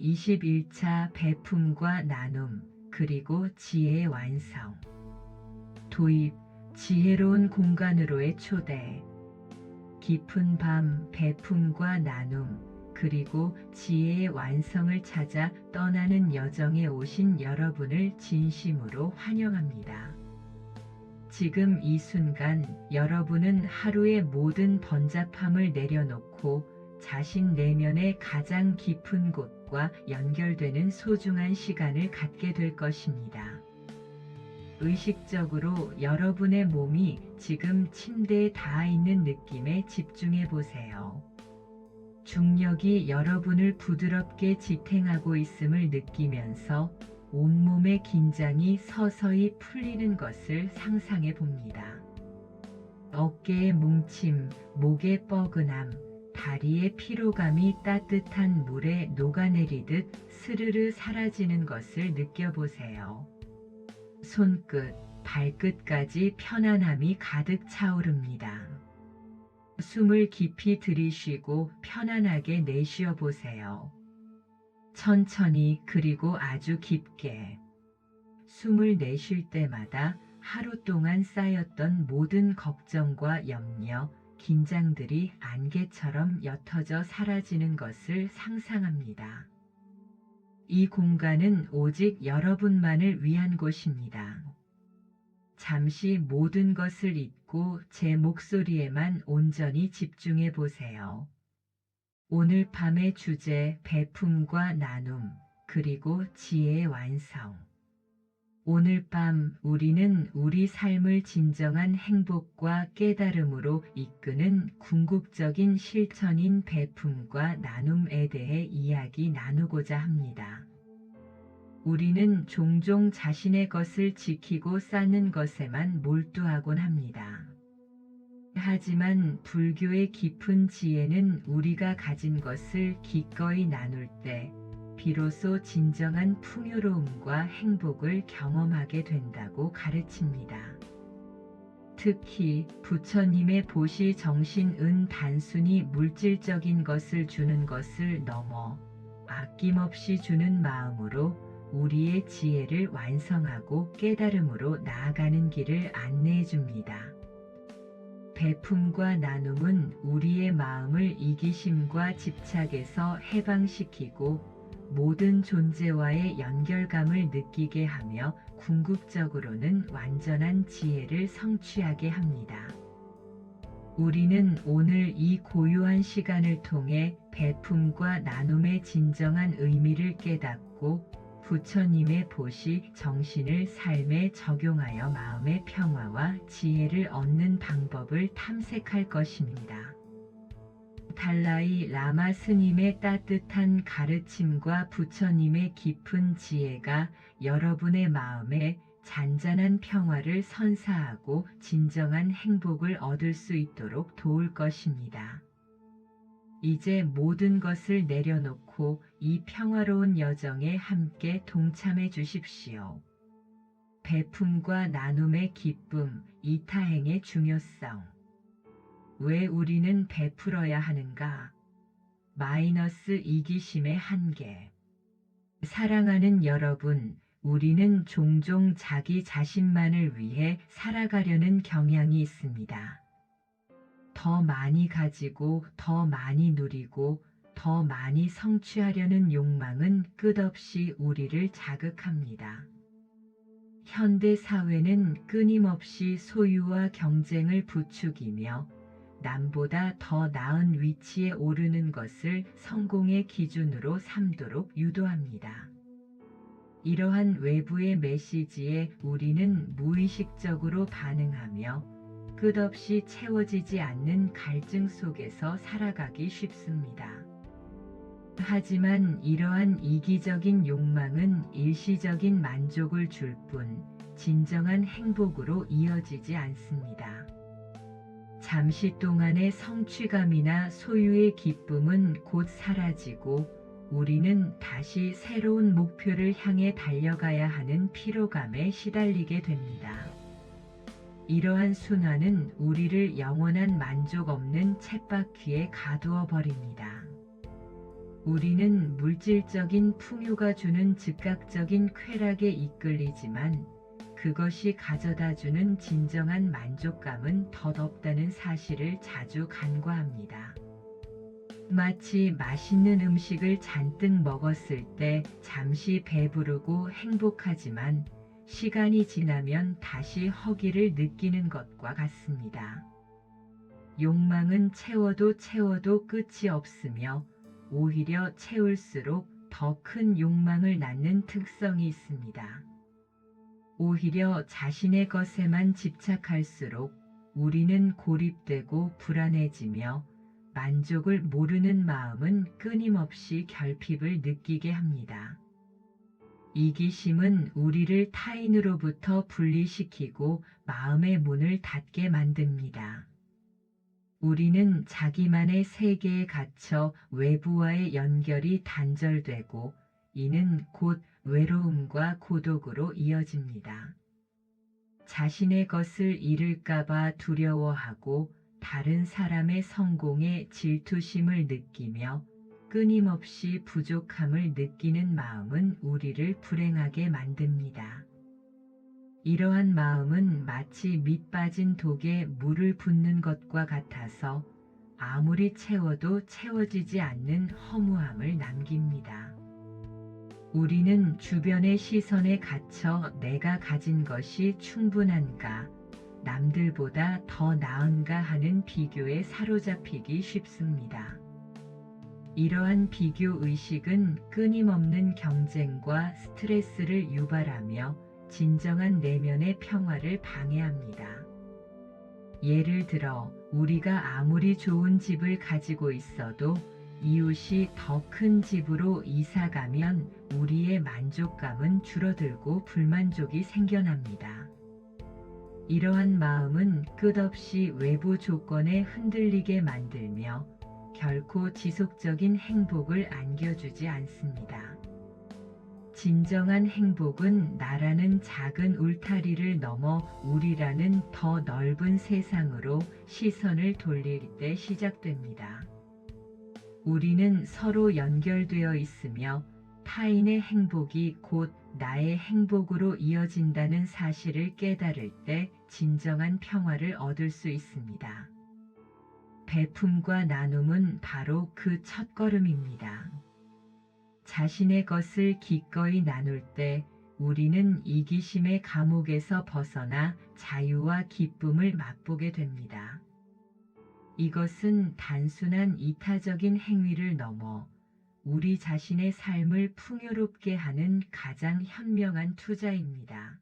제21차 배품과 나눔 그리고 지혜의 완성. 도입, 지혜로운 공간으로의 초대. 깊은 밤 배품과 나눔 그리고 지혜의 완성을 찾아 떠나는 여정에 오신 여러분을 진심으로 환영합니다. 지금 이 순간 여러분은 하루의 모든 번잡함을 내려놓고 자신 내면의 가장 깊은 곳과 연결되는 소중한 시간을 갖게 될 것입니다. 의식적으로 여러분의 몸이 지금 침대에 닿아 있는 느낌에 집중해 보세요. 중력이 여러분을 부드럽게 지탱하고 있음을 느끼면서 온몸의 긴장이 서서히 풀리는 것을 상상해 봅니다. 어깨의 뭉침, 목의 뻐근함, 다리의 피로감이 따뜻한 물에 녹아내리듯 스르르 사라지는 것을 느껴보세요. 손끝, 발끝까지 편안함이 가득 차오릅니다. 숨을 깊이 들이쉬고 편안하게 내쉬어 보세요. 천천히 그리고 아주 깊게. 숨을 내쉴 때마다 하루 동안 쌓였던 모든 걱정과 염려, 긴장들이 안개처럼 옅어져 사라지는 것을 상상합니다. 이 공간은 오직 여러분만을 위한 곳입니다. 잠시 모든 것을 잊고 제 목소리에만 온전히 집중해 보세요. 오늘 밤의 주제 배품과 나눔 그리고 지혜의 완성. 오늘 밤 우리는 우리 삶을 진정한 행복과 깨달음으로 이끄는 궁극적인 실천인 배품과 나눔에 대해 이야기 나누고자 합니다. 우리는 종종 자신의 것을 지키고 쌓는 것에만 몰두하곤 합니다. 하지만 불교의 깊은 지혜는 우리가 가진 것을 기꺼이 나눌 때 비로소 진정한 풍요로움과 행복을 경험하게 된다고 가르칩니다. 특히 부처님의 보시 정신은 단순히 물질적인 것을 주는 것을 넘어 아낌없이 주는 마음으로 우리의 지혜를 완성하고 깨달음으로 나아가는 길을 안내해 줍니다. 배품과 나눔은 우리의 마음을 이기심과 집착에서 해방시키고 모든 존재와의 연결감을 느끼게 하며 궁극적으로는 완전한 지혜를 성취하게 합니다. 우리는 오늘 이 고요한 시간을 통해 배품과 나눔의 진정한 의미를 깨닫고 부처님의 보시 정신을 삶에 적용하여 마음의 평화와 지혜를 얻는 방법을 탐색할 것입니다. 달라이 라마 스님의 따뜻한 가르침과 부처님의 깊은 지혜가 여러분의 마음에 잔잔한 평화를 선사하고 진정한 행복을 얻을 수 있도록 도울 것입니다. 이제 모든 것을 내려놓고 이 평화로운 여정에 함께 동참해 주십시오. 배품과 나눔의 기쁨, 이타행의 중요성. 왜 우리는 베풀어야 하는가? 마이너스 이기심의 한계. 사랑하는 여러분, 우리는 종종 자기 자신만을 위해 살아가려는 경향이 있습니다. 더 많이 가지고 더 많이 누리고 더 많이 성취하려는 욕망은 끝없이 우리를 자극합니다. 현대 사회는 끊임없이 소유와 경쟁을 부추기며 남보다 더 나은 위치에 오르는 것을 성공의 기준으로 삼도록 유도합니다. 이러한 외부의 메시지에 우리는 무의식적으로 반응하며 끝없이 채워지지 않는 갈증 속에서 살아가기 쉽습니다. 하지만 이러한 이기적인 욕망은 일시적인 만족을 줄 뿐 진정한 행복으로 이어지지 않습니다. 잠시 동안의 성취감이나 소유의 기쁨은 곧 사라지고 우리는 다시 새로운 목표를 향해 달려가야 하는 피로감에 시달리게 됩니다. 이러한 순환은 우리를 영원한 만족 없는 쳇바퀴에 가두어 버립니다. 우리는 물질적인 풍요가 주는 즉각적인 쾌락에 이끌리지만 그것이 가져다주는 진정한 만족감은 덧없다는 사실을 자주 간과합니다. 마치 맛있는 음식을 잔뜩 먹었을 때 잠시 배부르고 행복하지만 시간이 지나면 다시 허기를 느끼는 것과 같습니다. 욕망은 채워도 끝이 없으며 오히려 채울수록 더 큰 욕망을 낳는 특성이 있습니다. 오히려 자신의 것에만 집착할수록 우리는 고립되고 불안해지며 만족을 모르는 마음은 끊임없이 결핍을 느끼게 합니다. 이기심은 우리를 타인으로부터 분리시키고 마음의 문을 닫게 만듭니다. 우리는 자기만의 세계에 갇혀 외부와의 연결이 단절되고 이는 곧 외로움과 고독으로 이어집니다. 자신의 것을 잃을까봐 두려워하고 다른 사람의 성공에 질투심을 느끼며 끊임없이 부족함을 느끼는 마음은 우리를 불행하게 만듭니다. 이러한 마음은 마치 밑 빠진 독에 물을 붓는 것과 같아서 아무리 채워도 채워지지 않는 허무함을 남깁니다. 우리는 주변의 시선에 갇혀 내가 가진 것이 충분한가, 남들보다 더 나은가 하는 비교에 사로잡히기 쉽습니다. 이러한 비교 의식은 끊임없는 경쟁과 스트레스를 유발하며 진정한 내면의 평화를 방해합니다. 예를 들어 우리가 아무리 좋은 집을 가지고 있어도 이웃이 더 큰 집으로 이사가면 우리의 만족감은 줄어들고 불만족이 생겨납니다. 이러한 마음은 끝없이 외부 조건에 흔들리게 만들며 결코 지속적인 행복을 안겨주지 않습니다. 진정한 행복은 나라는 작은 울타리를 넘어 우리라는 더 넓은 세상으로 시선을 돌릴 때 시작됩니다. 우리는 서로 연결되어 있으며 타인의 행복이 곧 나의 행복으로 이어진다는 사실을 깨달을 때 진정한 평화를 얻을 수 있습니다. 베품과 나눔은 바로 그 첫걸음입니다. 자신의 것을 기꺼이 나눌 때 우리는 이기심의 감옥에서 벗어나 자유와 기쁨을 맛보게 됩니다. 이것은 단순한 이타적인 행위를 넘어 우리 자신의 삶을 풍요롭게 하는 가장 현명한 투자입니다.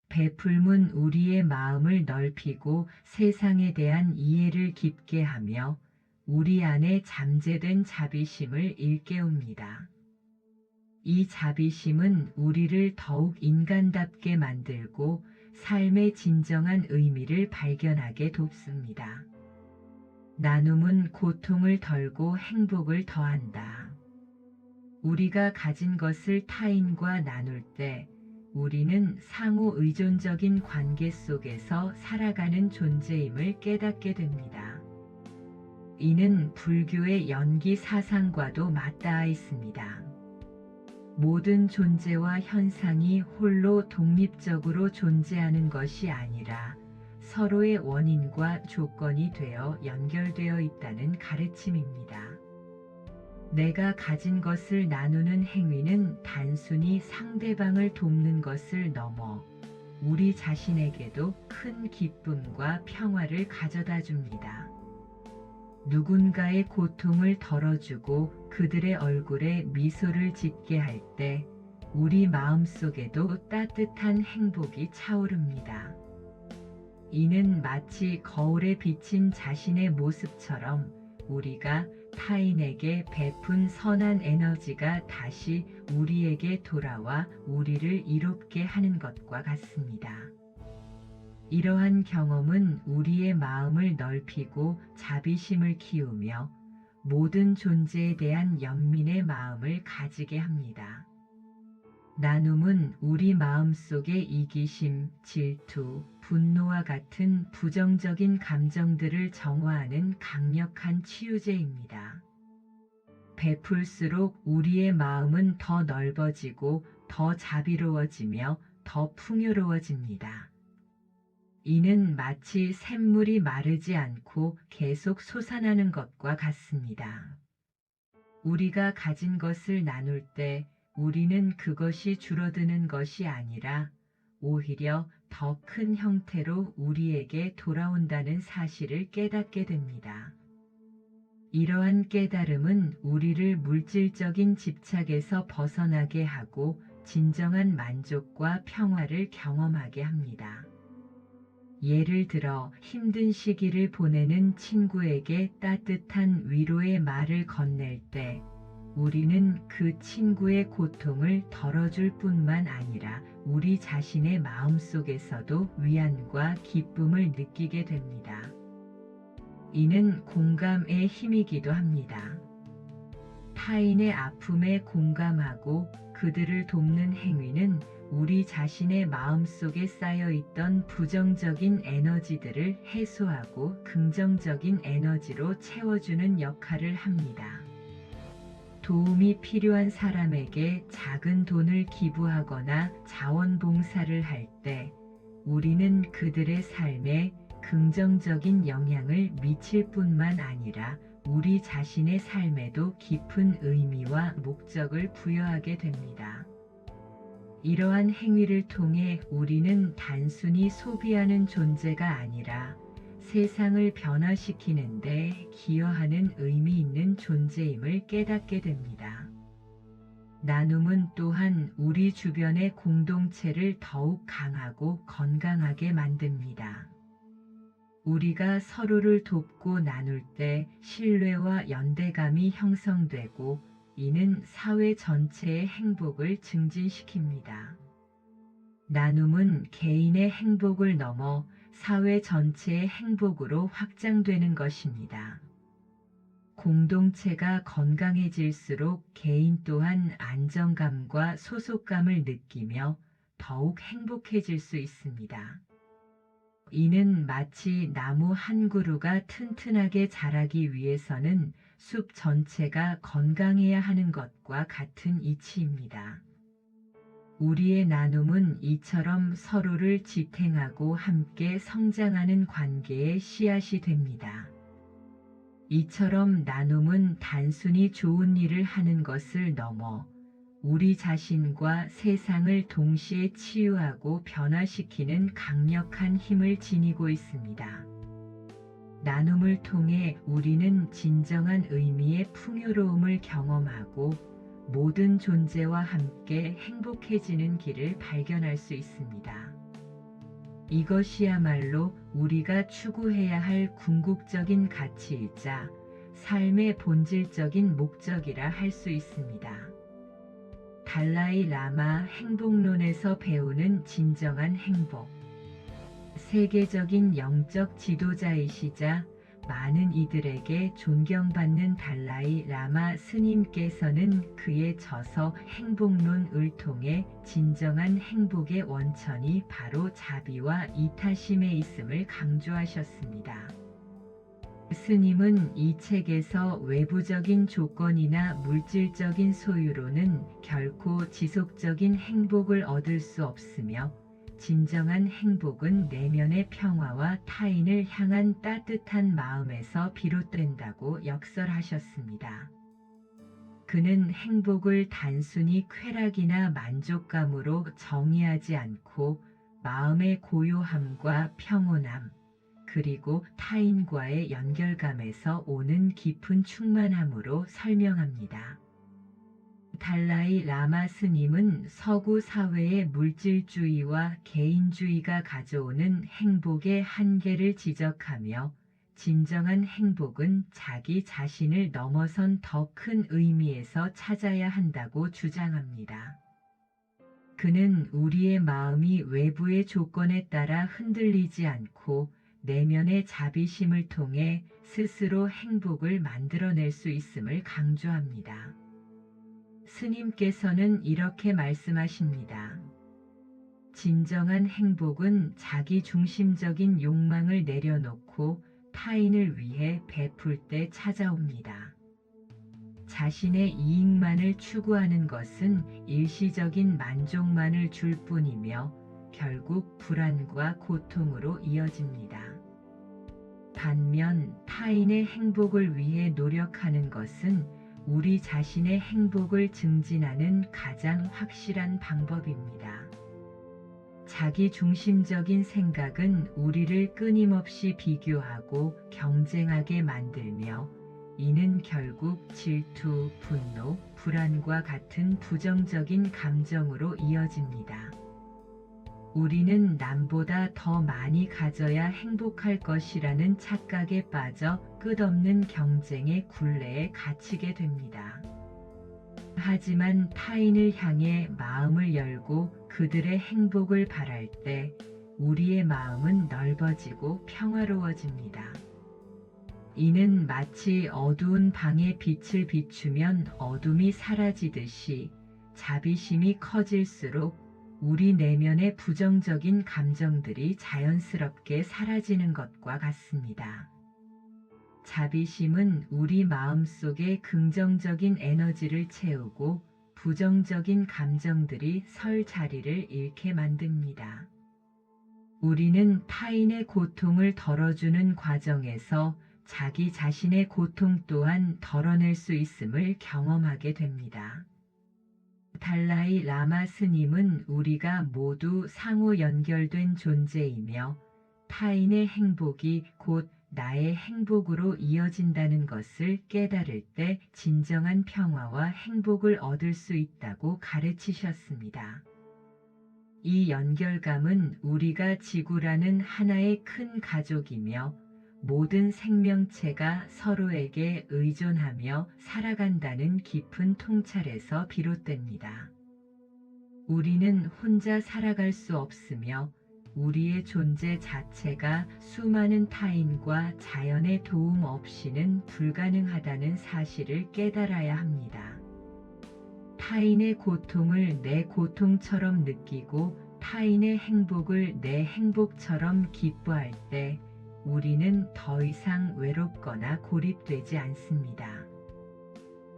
베풀문 우리의 마음을 넓히고 세상에 대한 이해를 깊게 하며 우리 안에 잠재된 자비심을 일깨웁니다. 이 자비심은 우리를 더욱 인간답게 만들고 삶의 진정한 의미를 발견하게 돕습니다. 나눔은 고통을 덜고 행복을 더한다. 우리가 가진 것을 타인과 나눌 때 우리는 상호 의존적인 관계 속에서 살아가는 존재임을 깨닫게 됩니다. 이는 불교의 연기 사상과도 맞닿아 있습니다. 모든 존재와 현상이 홀로 독립적으로 존재하는 것이 아니라 서로의 원인과 조건이 되어 연결되어 있다는 가르침입니다. 내가 가진 것을 나누는 행위는 단순히 상대방을 돕는 것을 넘어 우리 자신에게도 큰 기쁨과 평화를 가져다 줍니다. 누군가의 고통을 덜어주고 그들의 얼굴에 미소를 짓게 할 때 우리 마음속에도 따뜻한 행복이 차오릅니다. 이는 마치 거울에 비친 자신의 모습처럼 우리가 타인에게 베푼 선한 에너지가 다시 우리에게 돌아와 우리를 이롭게 하는 것과 같습니다. 이러한 경험은 우리의 마음을 넓히고 자비심을 키우며 모든 존재에 대한 연민의 마음을 가지게 합니다. 나눔은 우리 마음속의 이기심, 질투, 분노와 같은 부정적인 감정들을 정화하는 강력한 치유제입니다. 베풀수록 우리의 마음은 더 넓어지고 더 자비로워지며 더 풍요로워집니다. 이는 마치 샘물이 마르지 않고 계속 솟아나는 것과 같습니다. 우리가 가진 것을 나눌 때 우리는 그것이 줄어드는 것이 아니라 오히려 더 큰 형태로 우리에게 돌아온다는 사실을 깨닫게 됩니다. 이러한 깨달음은 우리를 물질적인 집착에서 벗어나게 하고 진정한 만족과 평화를 경험하게 합니다. 예를 들어 힘든 시기를 보내는 친구에게 따뜻한 위로의 말을 건넬 때 우리는 그 친구의 고통을 덜어줄 뿐만 아니라 우리 자신의 마음속에서도 위안과 기쁨을 느끼게 됩니다. 이는 공감의 힘이기도 합니다. 타인의 아픔에 공감하고 그들을 돕는 행위는 우리 자신의 마음속에 쌓여있던 부정적인 에너지들을 해소하고 긍정적인 에너지로 채워주는 역할을 합니다. 도움이 필요한 사람에게 작은 돈을 기부하거나 자원봉사를 할 때 우리는 그들의 삶에 긍정적인 영향을 미칠 뿐만 아니라 우리 자신의 삶에도 깊은 의미와 목적을 부여하게 됩니다. 이러한 행위를 통해 우리는 단순히 소비하는 존재가 아니라 세상을 변화시키는 데 기여하는 의미 있는 존재임을 깨닫게 됩니다. 나눔은 또한 우리 주변의 공동체를 더욱 강하고 건강하게 만듭니다. 우리가 서로를 돕고 나눌 때 신뢰와 연대감이 형성되고 이는 사회 전체의 행복을 증진시킵니다. 나눔은 개인의 행복을 넘어 사회 전체의 행복으로 확장되는 것입니다. 공동체가 건강해질수록 개인 또한 안정감과 소속감을 느끼며 더욱 행복해질 수 있습니다. 이는 마치 나무 한 그루가 튼튼하게 자라기 위해서는 숲 전체가 건강해야 하는 것과 같은 이치입니다. 우리의 나눔은 이처럼 서로를 지탱하고 함께 성장하는 관계의 씨앗이 됩니다. 이처럼 나눔은 단순히 좋은 일을 하는 것을 넘어 우리 자신과 세상을 동시에 치유하고 변화시키는 강력한 힘을 지니고 있습니다. 나눔을 통해 우리는 진정한 의미의 풍요로움을 경험하고 모든 존재와 함께 행복해지는 길을 발견할 수 있습니다. 이것이야말로 우리가 추구해야 할 궁극적인 가치이자 삶의 본질적인 목적이라 할 수 있습니다. 달라이 라마 행복론에서 배우는 진정한 행복. 세계적인 영적 지도자이시자 많은 이들에게 존경받는 달라이 라마 스님께서는 그의 저서 행복론을 통해 진정한 행복의 원천이 바로 자비와 이타심에 있음을 강조하셨습니다. 스님은 이 책에서 외부적인 조건이나 물질적인 소유로는 결코 지속적인 행복을 얻을 수 없으며 진정한 행복은 내면의 평화와 타인을 향한 따뜻한 마음에서 비롯된다고 역설하셨습니다. 그는 행복을 단순히 쾌락이나 만족감으로 정의하지 않고 마음의 고요함과 평온함, 그리고 타인과의 연결감에서 오는 깊은 충만함으로 설명합니다. 달라이 라마 스님은 서구 사회의 물질주의와 개인주의가 가져오는 행복의 한계를 지적하며 진정한 행복은 자기 자신을 넘어선 더 큰 의미에서 찾아야 한다고 주장합니다. 그는 우리의 마음이 외부의 조건에 따라 흔들리지 않고 내면의 자비심을 통해 스스로 행복을 만들어낼 수 있음을 강조합니다. 스님께서는 이렇게 말씀하십니다. 진정한 행복은 자기 중심적인 욕망을 내려놓고 타인을 위해 베풀 때 찾아옵니다. 자신의 이익만을 추구하는 것은 일시적인 만족만을 줄 뿐이며 결국 불안과 고통으로 이어집니다. 반면 타인의 행복을 위해 노력하는 것은 우리 자신의 행복을 증진하는 가장 확실한 방법입니다. 자기 중심적인 생각은 우리를 끊임없이 비교하고 경쟁하게 만들며 이는 결국 질투, 분노, 불안과 같은 부정적인 감정으로 이어집니다. 우리는 남보다 더 많이 가져야 행복할 것이라는 착각에 빠져 끝없는 경쟁의 굴레에 갇히게 됩니다. 하지만 타인을 향해 마음을 열고 그들의 행복을 바랄 때 우리의 마음은 넓어지고 평화로워집니다. 이는 마치 어두운 방에 빛을 비추면 어둠이 사라지듯이 자비심이 커질수록 우리 내면의 부정적인 감정들이 자연스럽게 사라지는 것과 같습니다. 자비심은 우리 마음속에 긍정적인 에너지를 채우고 부정적인 감정들이 설 자리를 잃게 만듭니다. 우리는 타인의 고통을 덜어주는 과정에서 자기 자신의 고통 또한 덜어낼 수 있음을 경험하게 됩니다. 달라이 라마 스님은 우리가 모두 상호 연결된 존재이며 타인의 행복이 곧 나의 행복으로 이어진다는 것을 깨달을 때 진정한 평화와 행복을 얻을 수 있다고 가르치셨습니다. 이 연결감은 우리가 지구라는 하나의 큰 가족이며 모든 생명체가 서로에게 의존하며 살아간다는 깊은 통찰에서 비롯됩니다. 우리는 혼자 살아갈 수 없으며 우리의 존재 자체가 수많은 타인과 자연의 도움 없이는 불가능하다는 사실을 깨달아야 합니다. 타인의 고통을 내 고통처럼 느끼고 타인의 행복을 내 행복처럼 기뻐할 때 우리는 더 이상 외롭거나 고립되지 않습니다.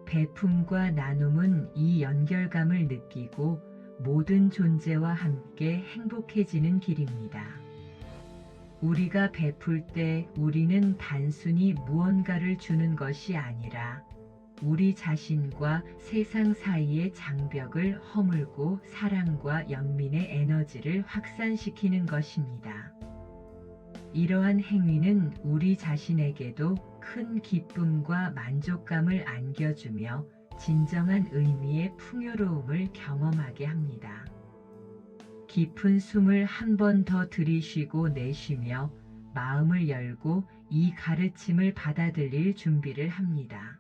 베품과 나눔은 이 연결감을 느끼고 모든 존재와 함께 행복해지는 길입니다. 우리가 베풀 때 우리는 단순히 무언가를 주는 것이 아니라 우리 자신과 세상 사이의 장벽을 허물고 사랑과 연민의 에너지를 확산시키는 것입니다. 이러한 행위는 우리 자신에게도 큰 기쁨과 만족감을 안겨주며 진정한 의미의 풍요로움을 경험하게 합니다. 깊은 숨을 한 번 더 들이쉬고 내쉬며 마음을 열고 이 가르침을 받아들일 준비를 합니다.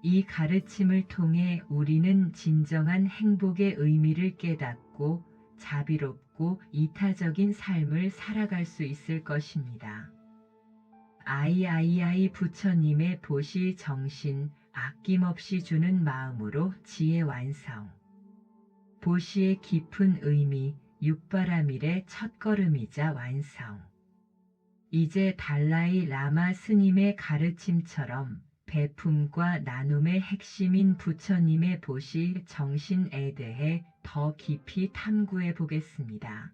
이 가르침을 통해 우리는 진정한 행복의 의미를 깨닫고 자비롭고 이타적인 삶을 살아갈 수 있을 것입니다. 아이아이아이 부처님의 보시 정신, 아낌없이 주는 마음으로 지혜 완성. 보시의 깊은 의미, 육바라밀의 첫걸음이자 완성. 이제 달라이 라마 스님의 가르침처럼 베품과 나눔의 핵심인 부처님의 보시 정신에 대해 더 깊이 탐구해 보겠습니다.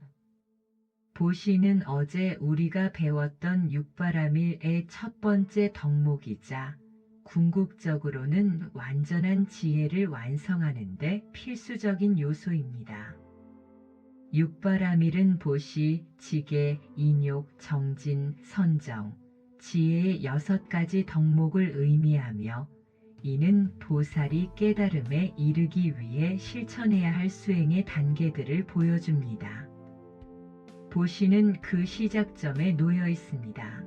보시는 어제 우리가 배웠던 육바라밀의 첫 번째 덕목이자 궁극적으로는 완전한 지혜를 완성하는 데 필수적인 요소입니다. 육바라밀은 보시, 지계, 인욕, 정진, 선정, 지혜의 6가지 덕목을 의미하며 이는 보살이 깨달음에 이르기 위해 실천해야 할 수행의 단계들을 보여줍니다. 보시는 그 시작점에 놓여 있습니다.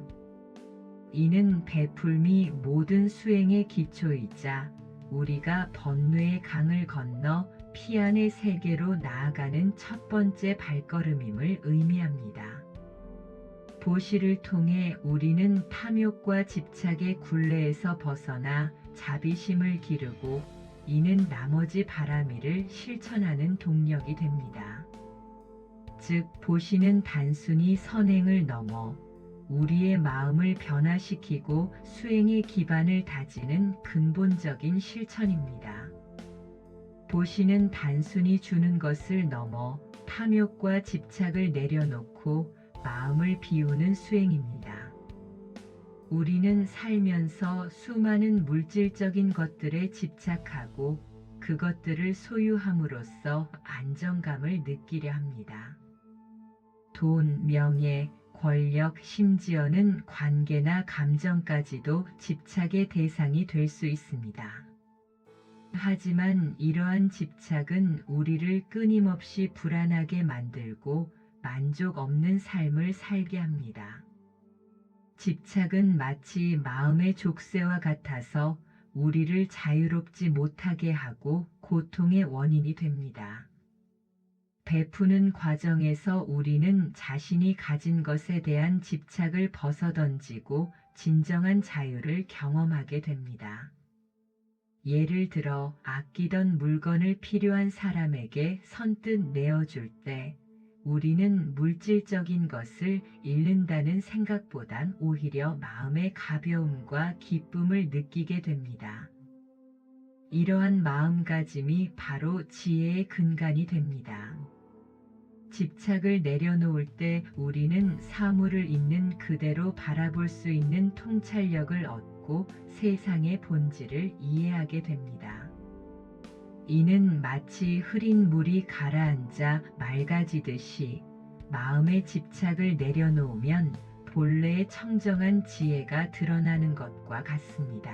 이는 베풀미 모든 수행의 기초이자 우리가 번뇌의 강을 건너 피안의 세계로 나아가는 첫 번째 발걸음임을 의미합니다. 보시를 통해 우리는 탐욕과 집착의 굴레에서 벗어나 자비심을 기르고 이는 나머지 바라미를 실천하는 동력이 됩니다. 즉 보시는 단순히 선행을 넘어 우리의 마음을 변화시키고 수행의 기반을 다지는 근본적인 실천입니다. 보시는 단순히 주는 것을 넘어 탐욕과 집착을 내려놓고 마음을 비우는 수행입니다. 우리는 살면서 수많은 물질적인 것들에 집착하고 그것들을 소유함으로써 안정감을 느끼려 합니다. 돈, 명예, 권력, 심지어는 관계나 감정까지도 집착의 대상이 될 수 있습니다. 하지만 이러한 집착은 우리를 끊임없이 불안하게 만들고 만족 없는 삶을 살게 합니다. 집착은 마치 마음의 족쇄와 같아서 우리를 자유롭지 못하게 하고 고통의 원인이 됩니다. 베푸는 과정에서 우리는 자신이 가진 것에 대한 집착을 벗어던지고 진정한 자유를 경험하게 됩니다. 예를 들어 아끼던 물건을 필요한 사람에게 선뜻 내어줄 때 우리는 물질적인 것을 잃는다는 생각보단 오히려 마음의 가벼움과 기쁨을 느끼게 됩니다. 이러한 마음가짐이 바로 지혜의 근간이 됩니다. 집착을 내려놓을 때 우리는 사물을 있는 그대로 바라볼 수 있는 통찰력을 얻고 세상의 본질을 이해하게 됩니다. 이는 마치 흐린 물이 가라앉아 맑아지듯이 마음의 집착을 내려놓으면 본래의 청정한 지혜가 드러나는 것과 같습니다.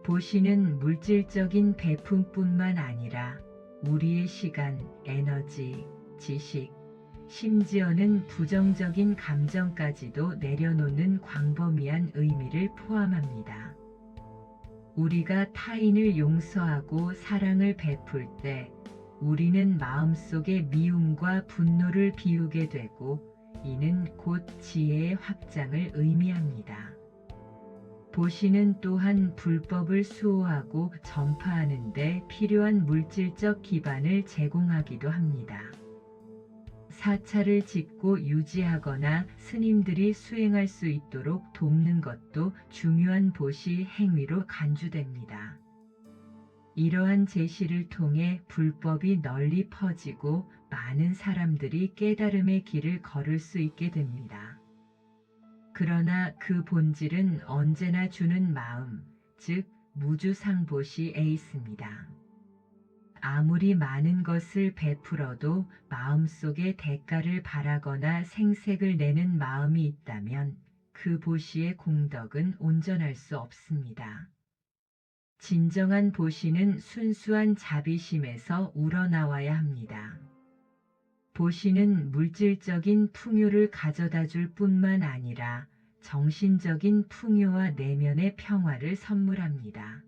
보시는 물질적인 배품뿐만 아니라 우리의 시간, 에너지, 지식, 심지어는 부정적인 감정까지도 내려놓는 광범위한 의미를 포함합니다. 우리가 타인을 용서하고 사랑을 베풀 때 우리는 마음속의 미움과 분노를 비우게 되고 이는 곧 지혜의 확장을 의미합니다. 보시는 또한 불법을 수호하고 전파하는 데 필요한 물질적 기반을 제공하기도 합니다. 사찰을 짓고 유지하거나 스님들이 수행할 수 있도록 돕는 것도 중요한 보시 행위로 간주됩니다. 이러한 제시를 통해 불법이 널리 퍼지고 많은 사람들이 깨달음의 길을 걸을 수 있게 됩니다. 그러나 그 본질은 언제나 주는 마음, 즉 무주상보시에 있습니다. 아무리 많은 것을 베풀어도 마음속에 대가를 바라거나 생색을 내는 마음이 있다면 그 보시의 공덕은 온전할 수 없습니다. 진정한 보시는 순수한 자비심에서 우러나와야 합니다. 보시는 물질적인 풍요를 가져다 줄 뿐만 아니라 정신적인 풍요와 내면의 평화를 선물합니다.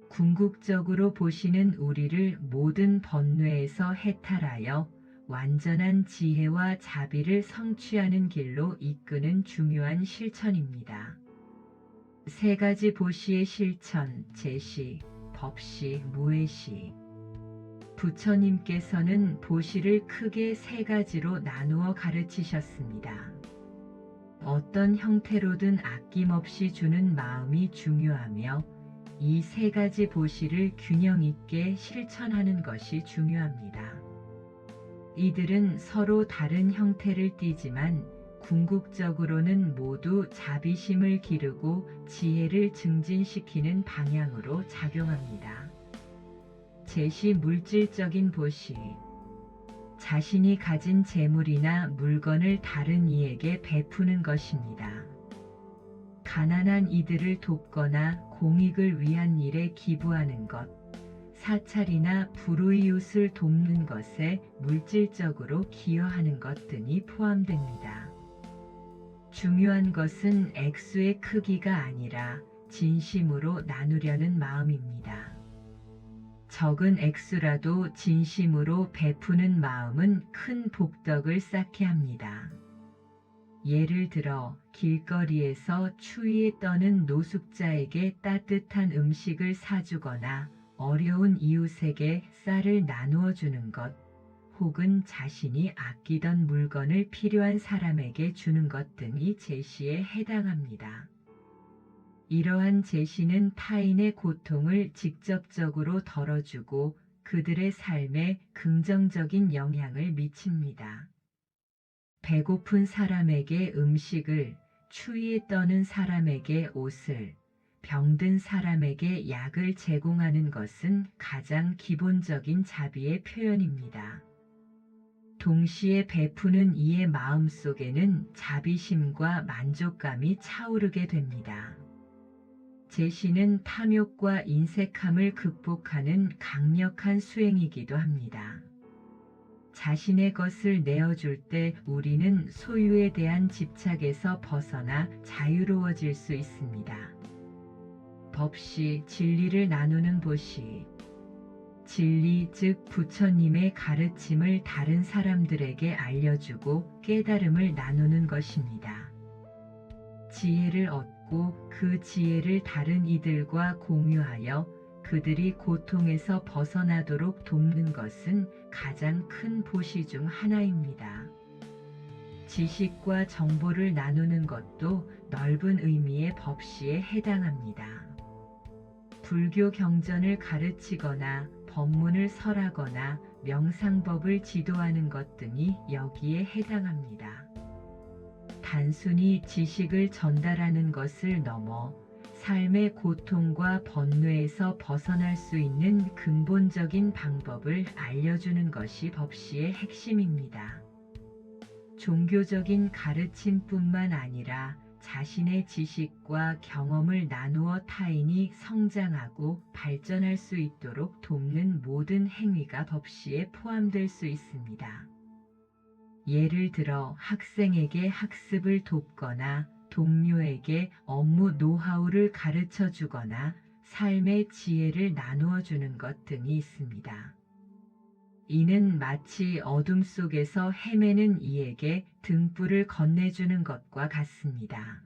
궁극적으로 보시는 우리를 모든 번뇌에서 해탈하여 완전한 지혜와 자비를 성취하는 길로 이끄는 중요한 실천입니다. 세 가지 보시의 실천, 제시, 법시, 무해시. 부처님께서는 보시를 크게 세 가지로 나누어 가르치셨습니다. 어떤 형태로든 아낌없이 주는 마음이 중요하며 이 세 가지 보시를 균형 있게 실천하는 것이 중요합니다. 이들은 서로 다른 형태를 띠지만 궁극적으로는 모두 자비심을 기르고 지혜를 증진시키는 방향으로 작용합니다. 제시 물질적인 보시. 자신이 가진 재물이나 물건을 다른 이에게 베푸는 것입니다. 가난한 이들을 돕거나 공익을 위한 일에 기부하는 것, 사찰이나 불우이웃을 돕는 것에 물질적으로 기여하는 것 등이 포함됩니다. 중요한 것은 액수의 크기가 아니라 진심으로 나누려는 마음입니다. 적은 액수라도 진심으로 베푸는 마음은 큰 복덕을 쌓게 합니다. 예를 들어 길거리에서 추위에 떠는 노숙자에게 따뜻한 음식을 사주거나 어려운 이웃에게 쌀을 나누어 주는 것, 혹은 자신이 아끼던 물건을 필요한 사람에게 주는 것 등이 제시에 해당합니다. 이러한 제시는 타인의 고통을 직접적으로 덜어주고 그들의 삶에 긍정적인 영향을 미칩니다. 배고픈 사람에게 음식을, 추위에 떠는 사람에게 옷을, 병든 사람에게 약을 제공하는 것은 가장 기본적인 자비의 표현입니다. 동시에 베푸는 이의 마음속에는 자비심과 만족감이 차오르게 됩니다. 제시는 탐욕과 인색함을 극복하는 강력한 수행이기도 합니다. 자신의 것을 내어줄 때 우리는 소유에 대한 집착에서 벗어나 자유로워질 수 있습니다. 법시, 진리를 나누는 보시. 진리, 즉 부처님의 가르침을 다른 사람들에게 알려주고 깨달음을 나누는 것입니다. 지혜를 얻고 그 지혜를 다른 이들과 공유하여 그들이 고통에서 벗어나도록 돕는 것은 가장 큰 보시 중 하나입니다. 지식과 정보를 나누는 것도 넓은 의미의 법시에 해당합니다. 불교 경전을 가르치거나 법문을 설하거나 명상법을 지도하는 것 등이 여기에 해당합니다. 단순히 지식을 전달하는 것을 넘어 삶의 고통과 번뇌에서 벗어날 수 있는 근본적인 방법을 알려주는 것이 법시의 핵심입니다. 종교적인 가르침뿐만 아니라 자신의 지식과 경험을 나누어 타인이 성장하고 발전할 수 있도록 돕는 모든 행위가 법시에 포함될 수 있습니다. 예를 들어 학생에게 학습을 돕거나 동료에게 업무 노하우를 가르쳐 주거나 삶의 지혜를 나누어 주는 것 등이 있습니다. 이는 마치 어둠 속에서 헤매는 이에게 등불을 건네주는 것과 같습니다.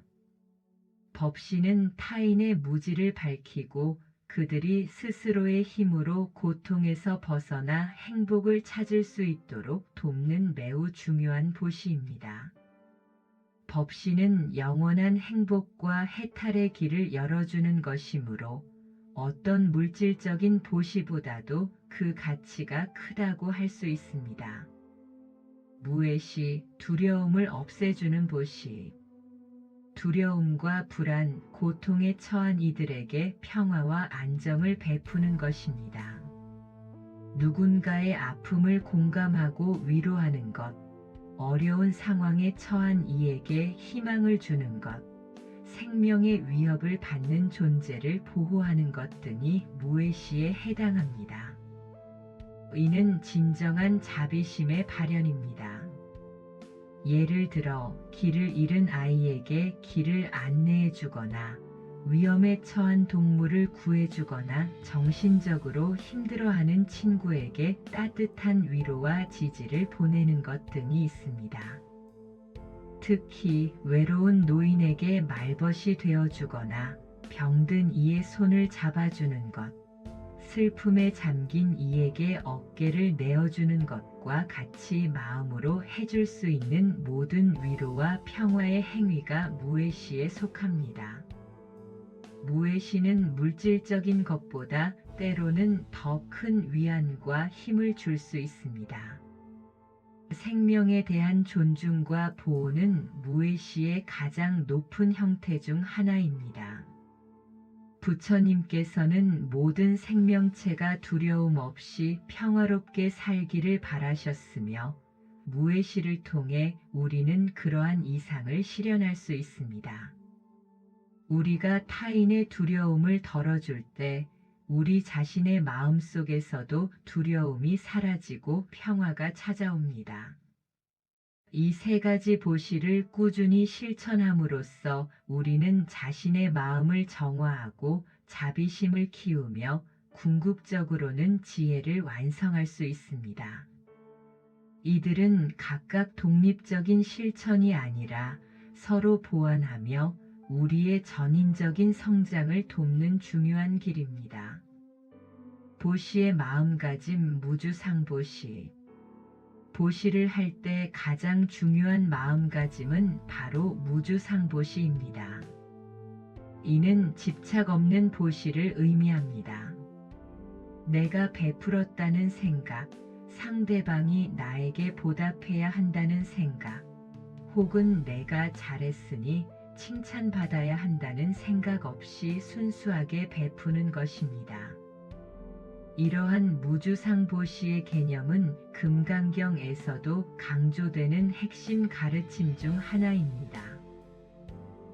법시는 타인의 무지를 밝히고 그들이 스스로의 힘으로 고통에서 벗어나 행복을 찾을 수 있도록 돕는 매우 중요한 보시입니다. 법시는 영원한 행복과 해탈의 길을 열어주는 것이므로 어떤 물질적인 보시보다도 그 가치가 크다고 할 수 있습니다. 무외시, 두려움을 없애주는 보시. 두려움과 불안, 고통에 처한 이들에게 평화와 안정을 베푸는 것입니다. 누군가의 아픔을 공감하고 위로하는 것, 어려운 상황에 처한 이에게 희망을 주는 것, 생명의 위협을 받는 존재를 보호하는 것 등이 무외시에 해당합니다. 이는 진정한 자비심의 발현입니다. 예를 들어 길을 잃은 아이에게 길을 안내해 주거나 위험에 처한 동물을 구해 주거나 정신적으로 힘들어하는 친구에게 따뜻한 위로와 지지를 보내는 것 등이 있습니다. 특히 외로운 노인에게 말벗이 되어 주거나 병든 이의 손을 잡아주는 것, 슬픔에 잠긴 이에게 어깨를 내어주는 것과 같이 마음으로 해줄 수 있는 모든 위로와 평화의 행위가 무외시에 속합니다. 무외시는 물질적인 것보다 때로는 더 큰 위안과 힘을 줄 수 있습니다. 생명에 대한 존중과 보호는 무외시의 가장 높은 형태 중 하나입니다. 부처님께서는 모든 생명체가 두려움 없이 평화롭게 살기를 바라셨으며 무외시를 통해 우리는 그러한 이상을 실현할 수 있습니다. 우리가 타인의 두려움을 덜어줄 때 우리 자신의 마음속에서도 두려움이 사라지고 평화가 찾아옵니다. 이 세 가지 보시를 꾸준히 실천함으로써 우리는 자신의 마음을 정화하고 자비심을 키우며 궁극적으로는 지혜를 완성할 수 있습니다. 이들은 각각 독립적인 실천이 아니라 서로 보완하며 우리의 전인적인 성장을 돕는 중요한 길입니다. 보시의 마음가짐 무주상보시. 보시를 할 때 가장 중요한 마음가짐은 바로 무주상보시입니다. 이는 집착 없는 보시를 의미합니다. 내가 베풀었다는 생각, 상대방이 나에게 보답해야 한다는 생각, 혹은 내가 잘했으니 칭찬받아야 한다는 생각 없이 순수하게 베푸는 것입니다. 이러한 무주상보시의 개념은 금강경에서도 강조되는 핵심 가르침 중 하나입니다.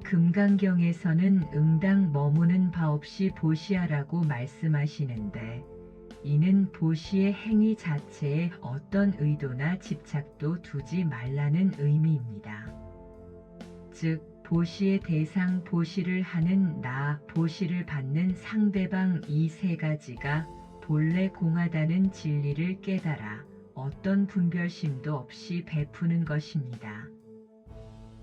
금강경에서는 응당 머무는 바 없이 보시하라고 말씀하시는데, 이는 보시의 행위 자체에 어떤 의도나 집착도 두지 말라는 의미입니다. 즉, 보시의 대상 보시를 하는 나, 보시를 받는 상대방 이 세 가지가 본래 공하다는 진리를 깨달아 어떤 분별심도 없이 베푸는 것입니다.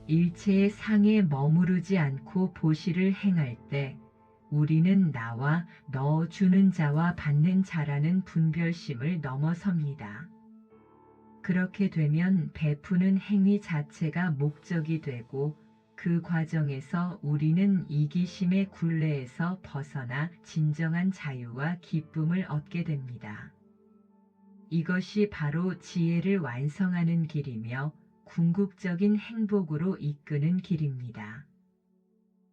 일체의 상에 머무르지 않고 보시를 행할 때 우리는 나와 너 주는 자와 받는 자라는 분별심을 넘어섭니다. 그렇게 되면 베푸는 행위 자체가 목적이 되고 그 과정에서 우리는 이기심의 굴레에서 벗어나 진정한 자유와 기쁨을 얻게 됩니다. 이것이 바로 지혜를 완성하는 길이며 궁극적인 행복으로 이끄는 길입니다.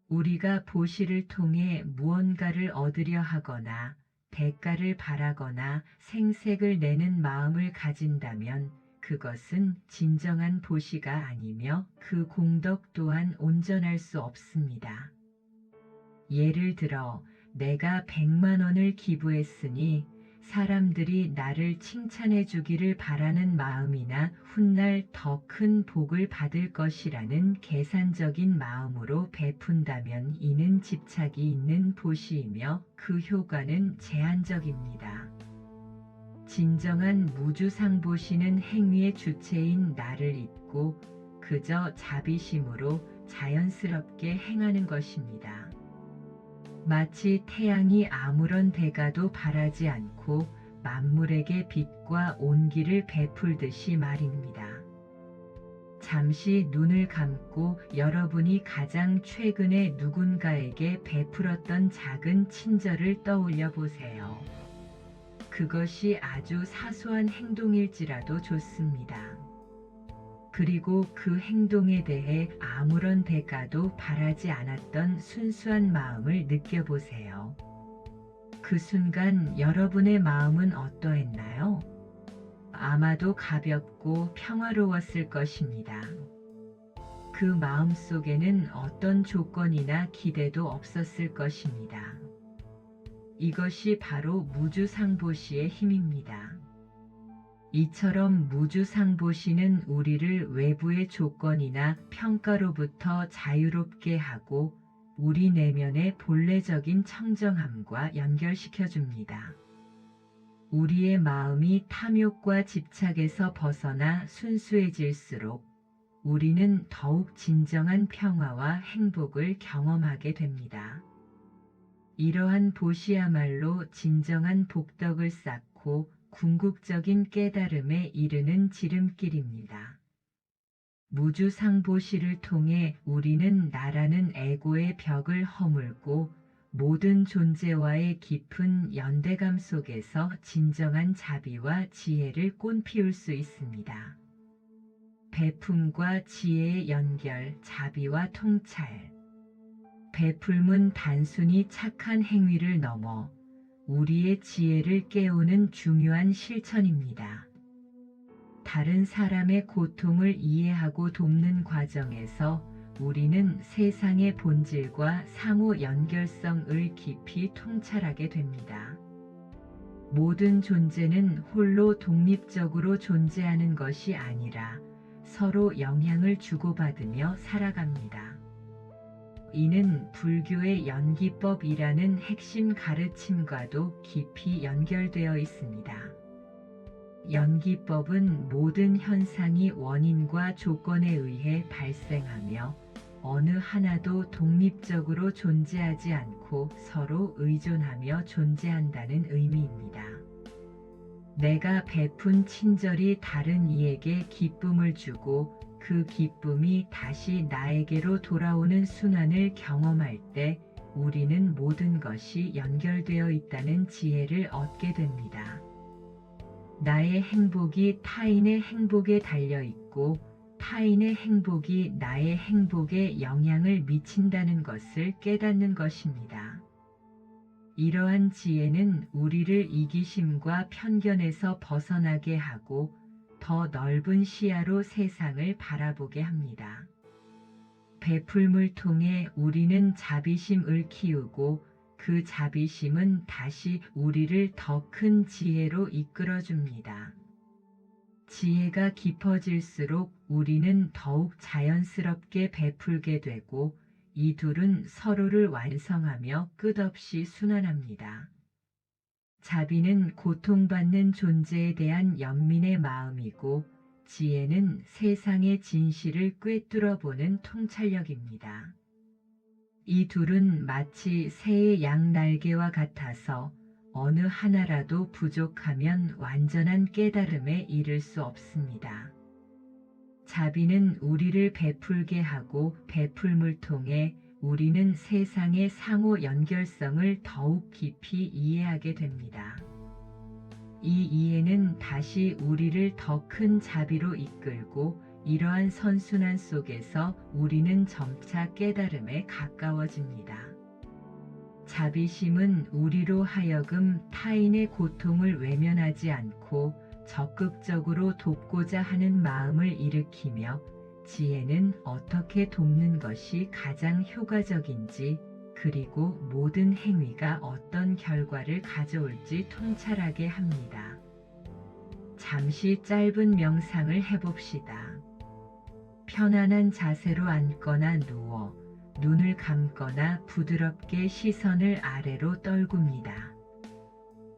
우리가 보시를 통해 무언가를 얻으려 하거나 대가를 바라거나 생색을 내는 마음을 가진다면 그것은 진정한 보시가 아니며 그 공덕 또한 온전할 수 없습니다. 예를 들어 내가 100만 원을 기부했으니 사람들이 나를 칭찬해 주기를 바라는 마음이나 훗날 더 큰 복을 받을 것이라는 계산적인 마음으로 베푼다면 이는 집착이 있는 보시이며 그 효과는 제한적입니다. 진정한 무주상보시는 행위의 주체인 나를 잊고 그저 자비심으로 자연스럽게 행하는 것입니다. 마치 태양이 아무런 대가도 바라지 않고 만물에게 빛과 온기를 베풀듯이 말입니다. 잠시 눈을 감고 여러분이 가장 최근에 누군가에게 베풀었던 작은 친절을 떠올려 보세요. 그것이 아주 사소한 행동일지라도 좋습니다. 그리고 그 행동에 대해 아무런 대가도 바라지 않았던 순수한 마음을 느껴보세요. 그 순간 여러분의 마음은 어떠했나요? 아마도 가볍고 평화로웠을 것입니다. 그 마음 속에는 어떤 조건이나 기대도 없었을 것입니다. 이것이 바로 무주상보시의 힘입니다. 이처럼 무주상보시는 우리를 외부의 조건이나 평가로부터 자유롭게 하고 우리 내면의 본래적인 청정함과 연결시켜 줍니다. 우리의 마음이 탐욕과 집착에서 벗어나 순수해질수록 우리는 더욱 진정한 평화와 행복을 경험하게 됩니다. 이러한 보시야말로 진정한 복덕을 쌓고 궁극적인 깨달음에 이르는 지름길입니다. 무주상보시를 통해 우리는 나라는 에고의 벽을 허물고 모든 존재와의 깊은 연대감 속에서 진정한 자비와 지혜를 꽃피울 수 있습니다. 베품과 지혜의 연결, 자비와 통찰. 베풀문 단순히 착한 행위를 넘어 우리의 지혜를 깨우는 중요한 실천입니다. 다른 사람의 고통을 이해하고 돕는 과정에서 우리는 세상의 본질과 상호 연결성을 깊이 통찰하게 됩니다. 모든 존재는 홀로 독립적으로 존재하는 것이 아니라 서로 영향을 주고받으며 살아갑니다. 이는 불교의 연기법이라는 핵심 가르침과도 깊이 연결되어 있습니다. 연기법은 모든 현상이 원인과 조건에 의해 발생하며 어느 하나도 독립적으로 존재하지 않고 서로 의존하며 존재한다는 의미입니다. 내가 베푼 친절이 다른 이에게 기쁨을 주고 그 기쁨이 다시 나에게로 돌아오는 순환을 경험할 때 우리는 모든 것이 연결되어 있다는 지혜를 얻게 됩니다. 나의 행복이 타인의 행복에 달려 있고 타인의 행복이 나의 행복에 영향을 미친다는 것을 깨닫는 것입니다. 이러한 지혜는 우리를 이기심과 편견에서 벗어나게 하고 더 넓은 시야로 세상을 바라보게 합니다. 베풀음을 통해 우리는 자비심을 키우고 그 자비심은 다시 우리를 더 큰 지혜로 이끌어 줍니다. 지혜가 깊어질수록 우리는 더욱 자연스럽게 베풀게 되고 이 둘은 서로를 완성하며 끝없이 순환합니다. 자비는 고통받는 존재에 대한 연민의 마음이고 지혜는 세상의 진실을 꿰뚫어 보는 통찰력입니다. 이 둘은 마치 새의 양날개와 같아서 어느 하나라도 부족하면 완전한 깨달음에 이를 수 없습니다. 자비는 우리를 베풀게 하고 베풀음을 통해 우리는 세상의 상호 연결성을 더욱 깊이 이해하게 됩니다. 이 이해는 다시 우리를 더 큰 자비로 이끌고 이러한 선순환 속에서 우리는 점차 깨달음에 가까워집니다. 자비심은 우리로 하여금 타인의 고통을 외면하지 않고 적극적으로 돕고자 하는 마음을 일으키며 지혜는 어떻게 돕는 것이 가장 효과적인지 그리고 모든 행위가 어떤 결과를 가져올지 통찰하게 합니다. 잠시 짧은 명상을 해봅시다. 편안한 자세로 앉거나 누워 눈을 감거나 부드럽게 시선을 아래로 떨굽니다.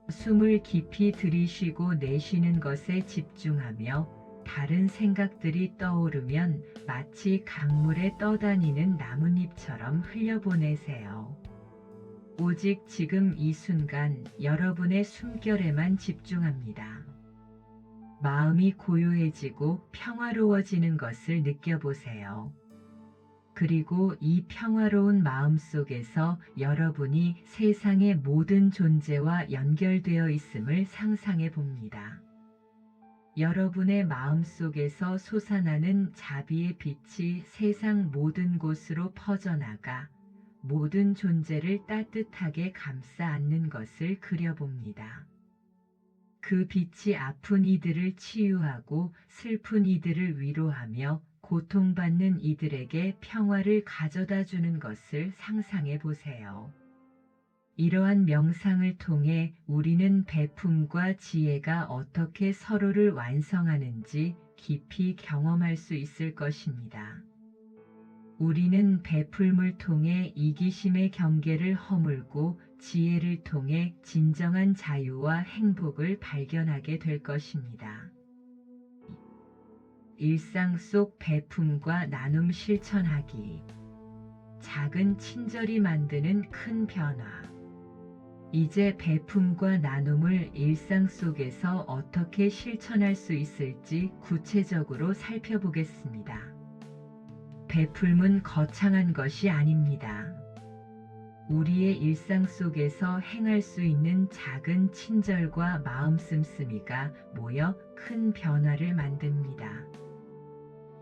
숨을 깊이 들이쉬고 내쉬는 것에 집중하며 다른 생각들이 떠오르면 마치 강물에 떠다니는 나뭇잎처럼 흘려보내세요. 오직 지금 이 순간 여러분의 숨결에만 집중합니다. 마음이 고요해지고 평화로워지는 것을 느껴보세요. 그리고 이 평화로운 마음 속에서 여러분이 세상의 모든 존재와 연결되어 있음을 상상해 봅니다. 여러분의 마음 속에서 솟아나는 자비의 빛이 세상 모든 곳으로 퍼져나가 모든 존재를 따뜻하게 감싸 안는 것을 그려봅니다. 그 빛이 아픈 이들을 치유하고 슬픈 이들을 위로하며 고통받는 이들에게 평화를 가져다 주는 것을 상상해 보세요. 이러한 명상을 통해 우리는 베품과 지혜가 어떻게 서로를 완성하는지 깊이 경험할 수 있을 것입니다. 우리는 베풀음을 통해 이기심의 경계를 허물고 지혜를 통해 진정한 자유와 행복을 발견하게 될 것입니다. 일상 속 베품과 나눔 실천하기. 작은 친절이 만드는 큰 변화. 이제 베품과 나눔을 일상 속에서 어떻게 실천할 수 있을지 구체적으로 살펴보겠습니다. 베풀음은 거창한 것이 아닙니다. 우리의 일상 속에서 행할 수 있는 작은 친절과 마음 씀씀이가 모여 큰 변화를 만듭니다.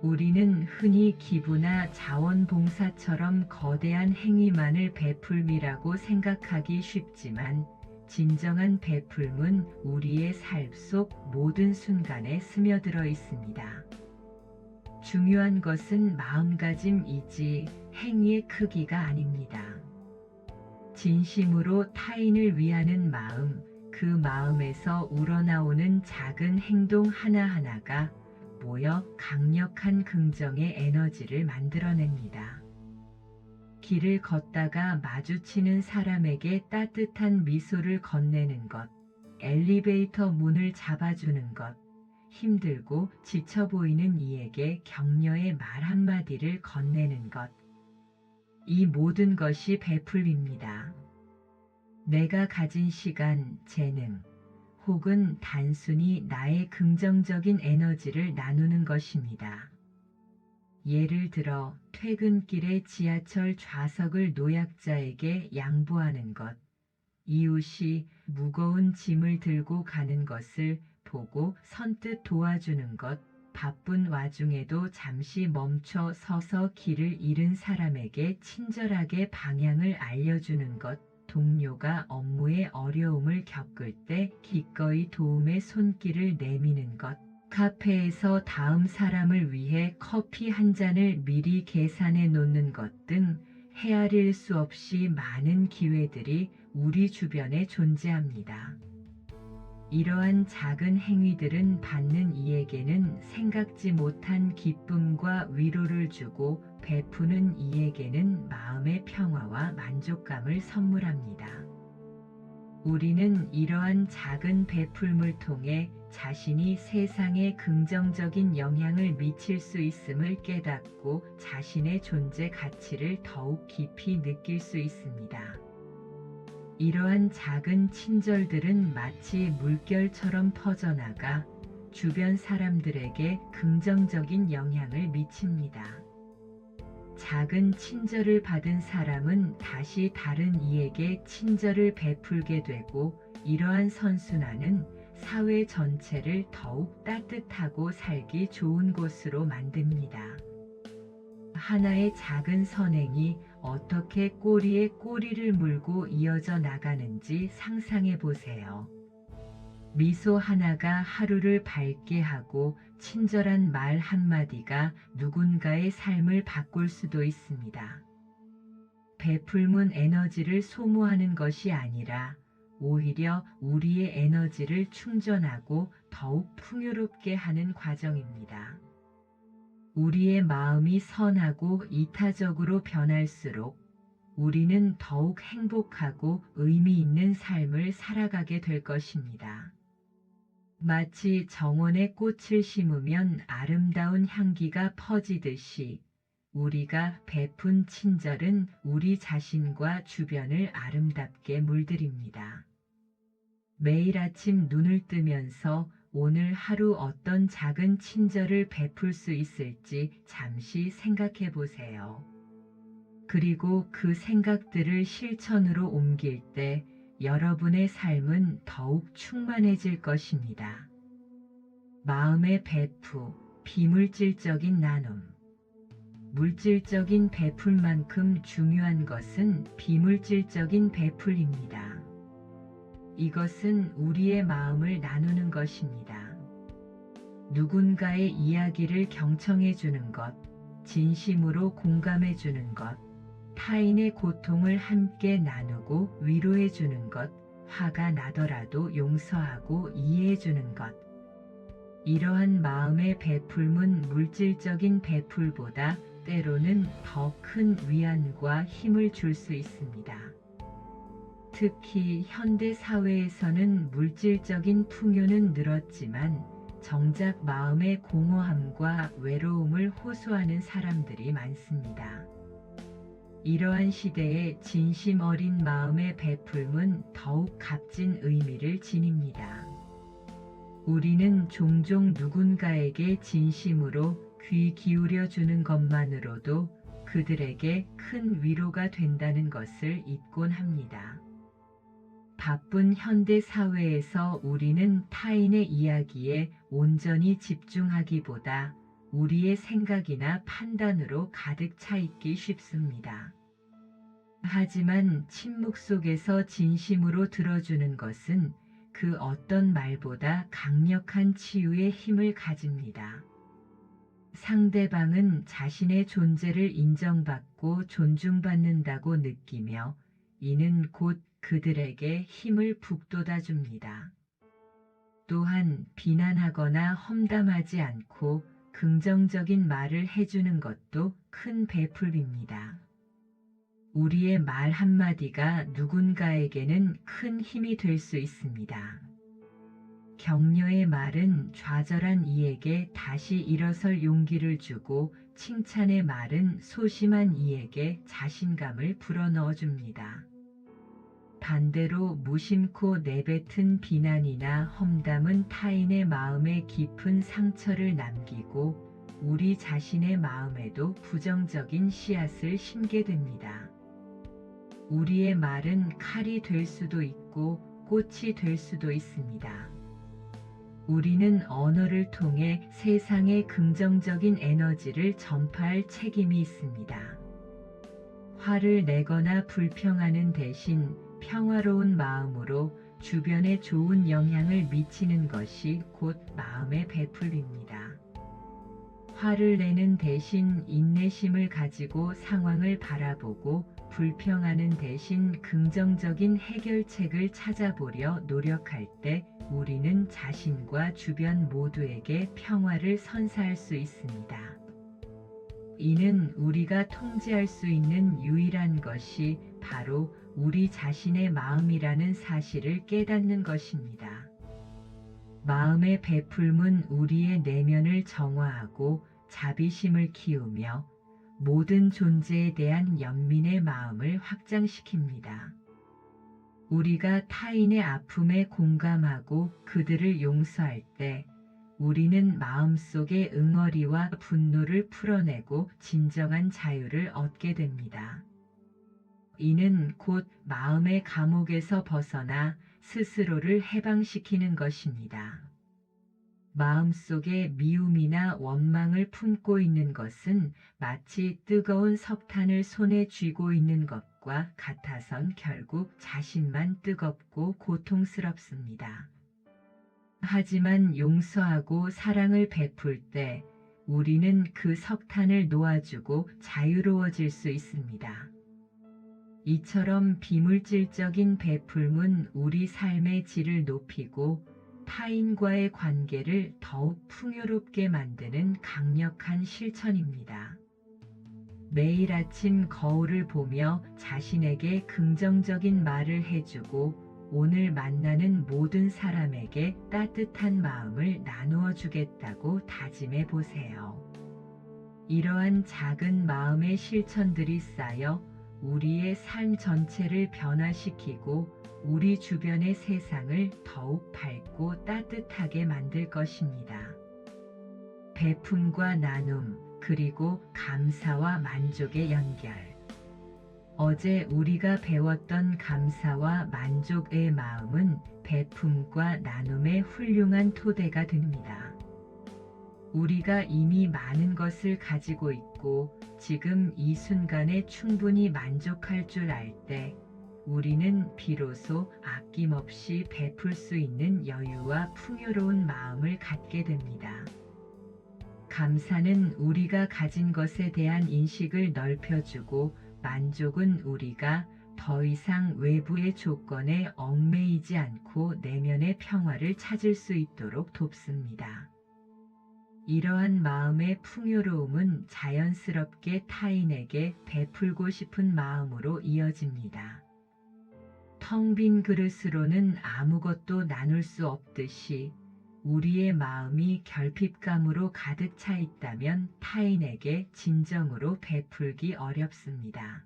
우리는 흔히 기부나 자원봉사처럼 거대한 행위만을 베풀미라고 생각하기 쉽지만 진정한 베풀음은 우리의 삶 속 모든 순간에 스며들어 있습니다. 중요한 것은 마음가짐이지 행위의 크기가 아닙니다. 진심으로 타인을 위하는 마음, 그 마음에서 우러나오는 작은 행동 하나하나가 모여 강력한 긍정의 에너지를 만들어냅니다. 길을 걷다가 마주치는 사람에게 따뜻한 미소를 건네는 것, 엘리베이터 문을 잡아주는 것, 힘들고 지쳐 보이는 이에게 격려의 말 한마디를 건네는 것. 이 모든 것이 베풀입니다. 내가 가진 시간, 재능, 혹은 단순히 나의 긍정적인 에너지를 나누는 것입니다. 예를 들어 퇴근길에 지하철 좌석을 노약자에게 양보하는 것, 이웃이 무거운 짐을 들고 가는 것을 보고 선뜻 도와주는 것, 바쁜 와중에도 잠시 멈춰 서서 길을 잃은 사람에게 친절하게 방향을 알려주는 것, 동료가 업무에 어려움을 겪을 때 기꺼이 도움의 손길을 내미는 것, 카페에서 다음 사람을 위해 커피 한 잔을 미리 계산해 놓는 것 등 헤아릴 수 없이 많은 기회들이 우리 주변에 존재합니다. 이러한 작은 행위들은 받는 이에게는 생각지 못한 기쁨과 위로를 주고 베푸는 이에게는 마음의 평화와 만족감을 선물합니다. 우리는 이러한 작은 베풀물 통해 자신이 세상에 긍정적인 영향을 미칠 수 있음을 깨닫고 자신의 존재 가치를 더욱 깊이 느낄 수 있습니다. 이러한 작은 친절들은 마치 물결처럼 퍼져나가 주변 사람들에게 긍정적인 영향을 미칩니다. 작은 친절을 받은 사람은 다시 다른 이에게 친절을 베풀게 되고 이러한 선순환은 사회 전체를 더욱 따뜻하고 살기 좋은 곳으로 만듭니다. 하나의 작은 선행이 어떻게 꼬리에 꼬리를 물고 이어져 나가는지 상상해 보세요. 미소 하나가 하루를 밝게 하고 친절한 말 한마디가 누군가의 삶을 바꿀 수도 있습니다. 베풀문 에너지를 소모하는 것이 아니라 오히려 우리의 에너지를 충전하고 더욱 풍요롭게 하는 과정입니다. 우리의 마음이 선하고 이타적으로 변할수록 우리는 더욱 행복하고 의미 있는 삶을 살아가게 될 것입니다. 마치 정원에 꽃을 심으면 아름다운 향기가 퍼지듯이 우리가 베푼 친절은 우리 자신과 주변을 아름답게 물들입니다. 매일 아침 눈을 뜨면서 오늘 하루 어떤 작은 친절을 베풀 수 있을지 잠시 생각해 보세요. 그리고 그 생각들을 실천으로 옮길 때 여러분의 삶은 더욱 충만해질 것입니다. 마음의 배프, 비물질적인 나눔. 물질적인 베풀만큼 중요한 것은 비물질적인 베풀입니다. 이것은 우리의 마음을 나누는 것입니다. 누군가의 이야기를 경청해 주는 것, 진심으로 공감해 주는 것, 타인의 고통을 함께 나누고 위로해 주는 것, 화가 나더라도 용서하고 이해해 주는 것. 이러한 마음의 베풀은 물질적인 베풀보다 때로는 더 큰 위안과 힘을 줄 수 있습니다. 특히 현대 사회에서는 물질적인 풍요는 늘었지만 정작 마음의 공허함과 외로움을 호소하는 사람들이 많습니다. 이러한 시대에 진심 어린 마음의 베풀은 더욱 값진 의미를 지닙니다. 우리는 종종 누군가에게 진심으로 귀 기울여 주는 것만으로도 그들에게 큰 위로가 된다는 것을 잊곤 합니다. 바쁜 현대 사회에서 우리는 타인의 이야기에 온전히 집중하기보다 우리의 생각이나 판단으로 가득 차 있기 쉽습니다. 하지만 침묵 속에서 진심으로 들어주는 것은 그 어떤 말보다 강력한 치유의 힘을 가집니다. 상대방은 자신의 존재를 인정받고 존중받는다고 느끼며 이는 곧 그들에게 힘을 북돋아 줍니다. 또한 비난하거나 험담하지 않고 긍정적인 말을 해주는 것도 큰 베풀입니다. 우리의 말 한마디가 누군가에게는 큰 힘이 될 수 있습니다. 격려의 말은 좌절한 이에게 다시 일어설 용기를 주고 칭찬의 말은 소심한 이에게 자신감을 불어넣어 줍니다. 반대로 무심코 내뱉은 비난이나 험담은 타인의 마음에 깊은 상처를 남기고 우리 자신의 마음에도 부정적인 씨앗을 심게 됩니다. 우리의 말은 칼이 될 수도 있고 꽃이 될 수도 있습니다. 우리는 언어를 통해 세상에 긍정적인 에너지를 전파할 책임이 있습니다. 화를 내거나 불평하는 대신 평화로운 마음으로 주변에 좋은 영향을 미치는 것이 곧 마음의 베풀입니다. 화를 내는 대신 인내심을 가지고 상황을 바라보고 불평하는 대신 긍정적인 해결책을 찾아보려 노력할 때 우리는 자신과 주변 모두에게 평화를 선사할 수 있습니다. 이는 우리가 통제할 수 있는 유일한 것이 바로 우리 자신의 마음이라는 사실을 깨닫는 것입니다. 마음의 베풀문 우리의 내면을 정화하고 자비심을 키우며 모든 존재에 대한 연민의 마음을 확장시킵니다. 우리가 타인의 아픔에 공감하고 그들을 용서할 때 우리는 마음속의 응어리와 분노를 풀어내고 진정한 자유를 얻게 됩니다. 이는 곧 마음의 감옥에서 벗어나 스스로를 해방시키는 것입니다. 마음속에 미움이나 원망을 품고 있는 것은 마치 뜨거운 석탄을 손에 쥐고 있는 것과 같아선 결국 자신만 뜨겁고 고통스럽습니다. 하지만 용서하고 사랑을 베풀 때 우리는 그 석탄을 놓아주고 자유로워질 수 있습니다. 이처럼 비물질적인 베풀문 우리 삶의 질을 높이고 타인과의 관계를 더욱 풍요롭게 만드는 강력한 실천입니다. 매일 아침 거울을 보며 자신에게 긍정적인 말을 해주고 오늘 만나는 모든 사람에게 따뜻한 마음을 나누어 주겠다고 다짐해 보세요. 이러한 작은 마음의 실천들이 쌓여 우리의 삶 전체를 변화시키고 우리 주변의 세상을 더욱 밝고 따뜻하게 만들 것입니다. 베품과 나눔, 그리고 감사와 만족의 연결. 어제 우리가 배웠던 감사와 만족의 마음은 베품과 나눔의 훌륭한 토대가 됩니다. 우리가 이미 많은 것을 가지고 있고 지금 이 순간에 충분히 만족할 줄 알 때 우리는 비로소 아낌없이 베풀 수 있는 여유와 풍요로운 마음을 갖게 됩니다. 감사는 우리가 가진 것에 대한 인식을 넓혀주고 만족은 우리가 더 이상 외부의 조건에 얽매이지 않고 내면의 평화를 찾을 수 있도록 돕습니다. 이러한 마음의 풍요로움은 자연스럽게 타인에게 베풀고 싶은 마음으로 이어집니다. 텅 빈 그릇으로는 아무것도 나눌 수 없듯이 우리의 마음이 결핍감으로 가득 차 있다면 타인에게 진정으로 베풀기 어렵습니다.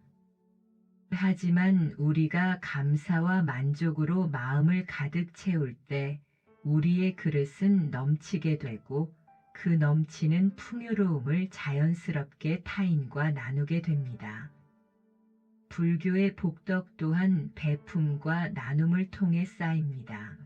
하지만 우리가 감사와 만족으로 마음을 가득 채울 때 우리의 그릇은 넘치게 되고 그 넘치는 풍요로움을 자연스럽게 타인과 나누게 됩니다. 불교의 복덕 또한 베품과 나눔을 통해 쌓입니다.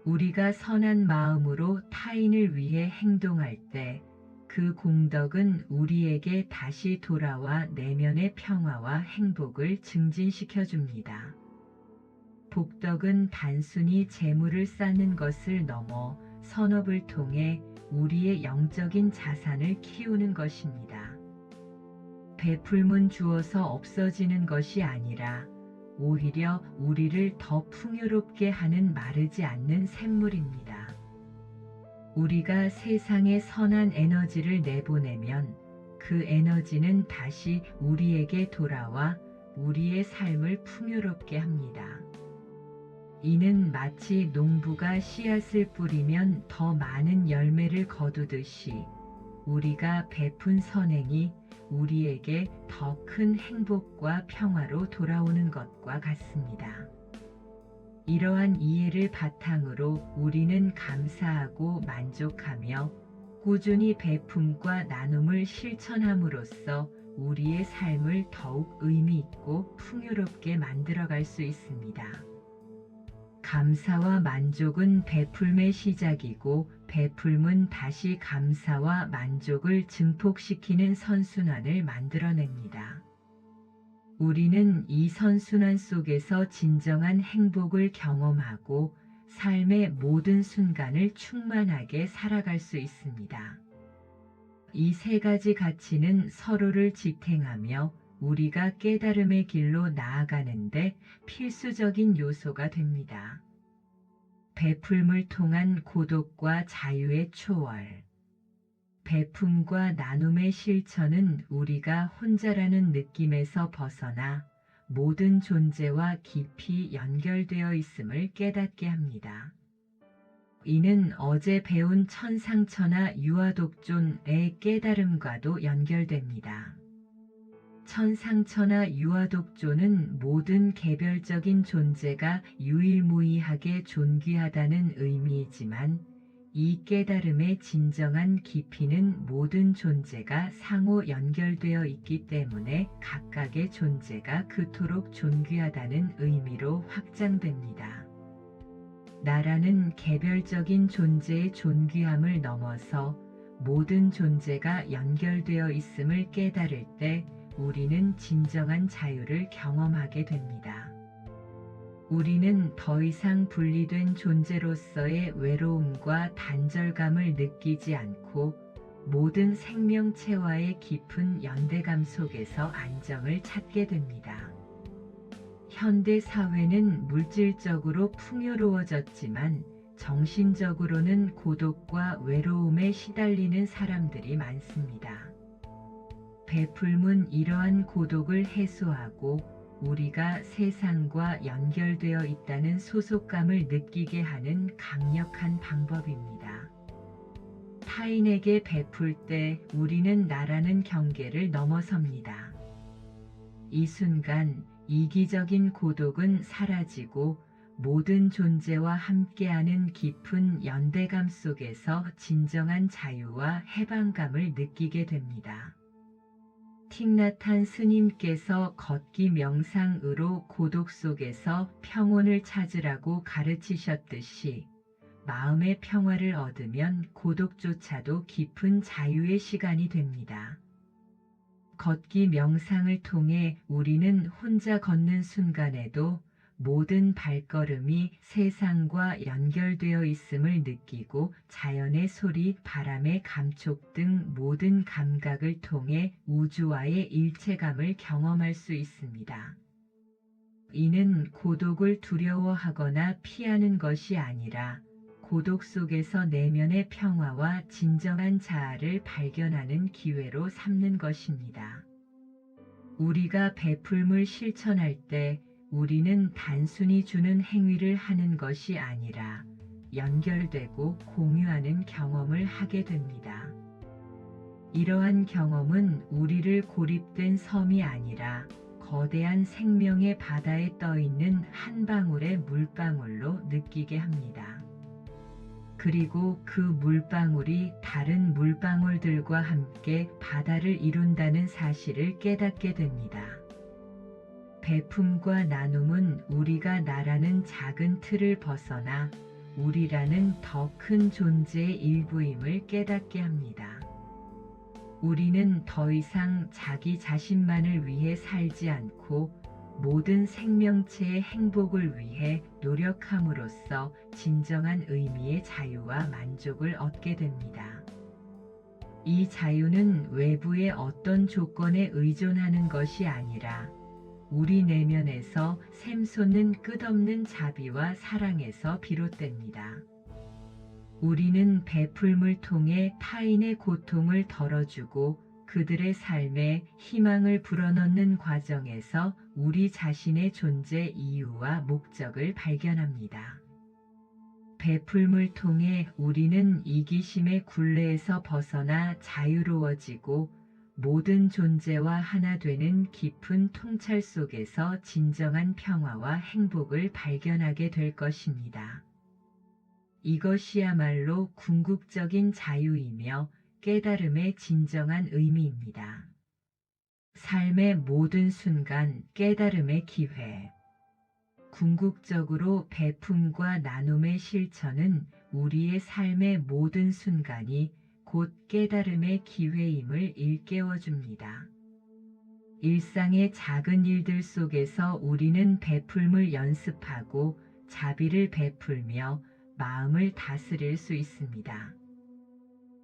우리가 선한 마음으로 타인을 위해 행동할 때 그 공덕은 우리에게 다시 돌아와 내면의 평화와 행복을 증진시켜 줍니다. 복덕은 단순히 재물을 쌓는 것을 넘어 선업을 통해 우리의 영적인 자산을 키우는 것입니다. 베풀문 주어서 없어지는 것이 아니라 오히려 우리를 더 풍요롭게 하는 마르지 않는 샘물입니다. 우리가 세상에 선한 에너지를 내보내면 그 에너지는 다시 우리에게 돌아와 우리의 삶을 풍요롭게 합니다. 이는 마치 농부가 씨앗을 뿌리면 더 많은 열매를 거두듯이 우리가 베푼 선행이 우리에게 더 큰 행복과 평화로 돌아오는 것과 같습니다. 이러한 이해를 바탕으로 우리는 감사하고 만족하며 꾸준히 베품과 나눔을 실천함으로써 우리의 삶을 더욱 의미 있고 풍요롭게 만들어갈 수 있습니다. 감사와 만족은 베풀매의 시작이고 베풀문 다시 감사와 만족을 증폭시키는 선순환을 만들어냅니다. 우리는 이 선순환 속에서 진정한 행복을 경험하고 삶의 모든 순간을 충만하게 살아갈 수 있습니다. 이 세 가지 가치는 서로를 지탱하며 우리가 깨달음의 길로 나아가는데 필수적인 요소가 됩니다. 베풀음을 통한 고독과 자유의 초월. 베품과 나눔의 실천은 우리가 혼자라는 느낌에서 벗어나 모든 존재와 깊이 연결되어 있음을 깨닫게 합니다. 이는 어제 배운 천상천하 유아독존의 깨달음과도 연결됩니다. 천상천하 유아독존은 모든 개별적인 존재가 유일무이하게 존귀하다는 의미이지만 이 깨달음의 진정한 깊이는 모든 존재가 상호 연결되어 있기 때문에 각각의 존재가 그토록 존귀하다는 의미로 확장됩니다. 나라는 개별적인 존재의 존귀함을 넘어서 모든 존재가 연결되어 있음을 깨달을 때 우리는 진정한 자유를 경험하게 됩니다. 우리는 더 이상 분리된 존재로서의 외로움과 단절감을 느끼지 않고 모든 생명체와의 깊은 연대감 속에서 안정을 찾게 됩니다. 현대 사회는 물질적으로 풍요로워졌지만 정신적으로는 고독과 외로움에 시달리는 사람들이 많습니다. 베풀문 이러한 고독을 해소하고 우리가 세상과 연결되어 있다는 소속감을 느끼게 하는 강력한 방법입니다. 타인에게 베풀 때 우리는 나라는 경계를 넘어섭니다. 이 순간 이기적인 고독은 사라지고 모든 존재와 함께하는 깊은 연대감 속에서 진정한 자유와 해방감을 느끼게 됩니다. 틱나탄 스님께서 걷기 명상으로 고독 속에서 평온을 찾으라고 가르치셨듯이 마음의 평화를 얻으면 고독조차도 깊은 자유의 시간이 됩니다. 걷기 명상을 통해 우리는 혼자 걷는 순간에도 모든 발걸음이 세상과 연결되어 있음을 느끼고 자연의 소리, 바람의 감촉 등 모든 감각을 통해 우주와의 일체감을 경험할 수 있습니다. 이는 고독을 두려워하거나 피하는 것이 아니라 고독 속에서 내면의 평화와 진정한 자아를 발견하는 기회로 삼는 것입니다. 우리가 베풀음을 실천할 때 우리는 단순히 주는 행위를 하는 것이 아니라 연결되고 공유하는 경험을 하게 됩니다. 이러한 경험은 우리를 고립된 섬이 아니라 거대한 생명의 바다에 떠있는 한 방울의 물방울로 느끼게 합니다. 그리고 그 물방울이 다른 물방울들과 함께 바다를 이룬다는 사실을 깨닫게 됩니다. 베품과 나눔은 우리가 나라는 작은 틀을 벗어나 우리라는 더 큰 존재의 일부임을 깨닫게 합니다. 우리는 더 이상 자기 자신만을 위해 살지 않고 모든 생명체의 행복을 위해 노력함으로써 진정한 의미의 자유와 만족을 얻게 됩니다. 이 자유는 외부의 어떤 조건에 의존하는 것이 아니라 우리 내면에서 샘솟는 끝없는 자비와 사랑에서 비롯됩니다. 우리는 베풀음을 통해 타인의 고통을 덜어주고 그들의 삶에 희망을 불어넣는 과정에서 우리 자신의 존재 이유와 목적을 발견합니다. 베풀음을 통해 우리는 이기심의 굴레에서 벗어나 자유로워지고 모든 존재와 하나 되는 깊은 통찰 속에서 진정한 평화와 행복을 발견하게 될 것입니다. 이것이야말로 궁극적인 자유이며 깨달음의 진정한 의미입니다. 삶의 모든 순간 깨달음의 기회. 궁극적으로 베품과 나눔의 실천은 우리의 삶의 모든 순간이 곧 깨달음의 기회임을 일깨워줍니다. 일상의 작은 일들 속에서 우리는 베풀음을 연습하고 자비를 베풀며 마음을 다스릴 수 있습니다.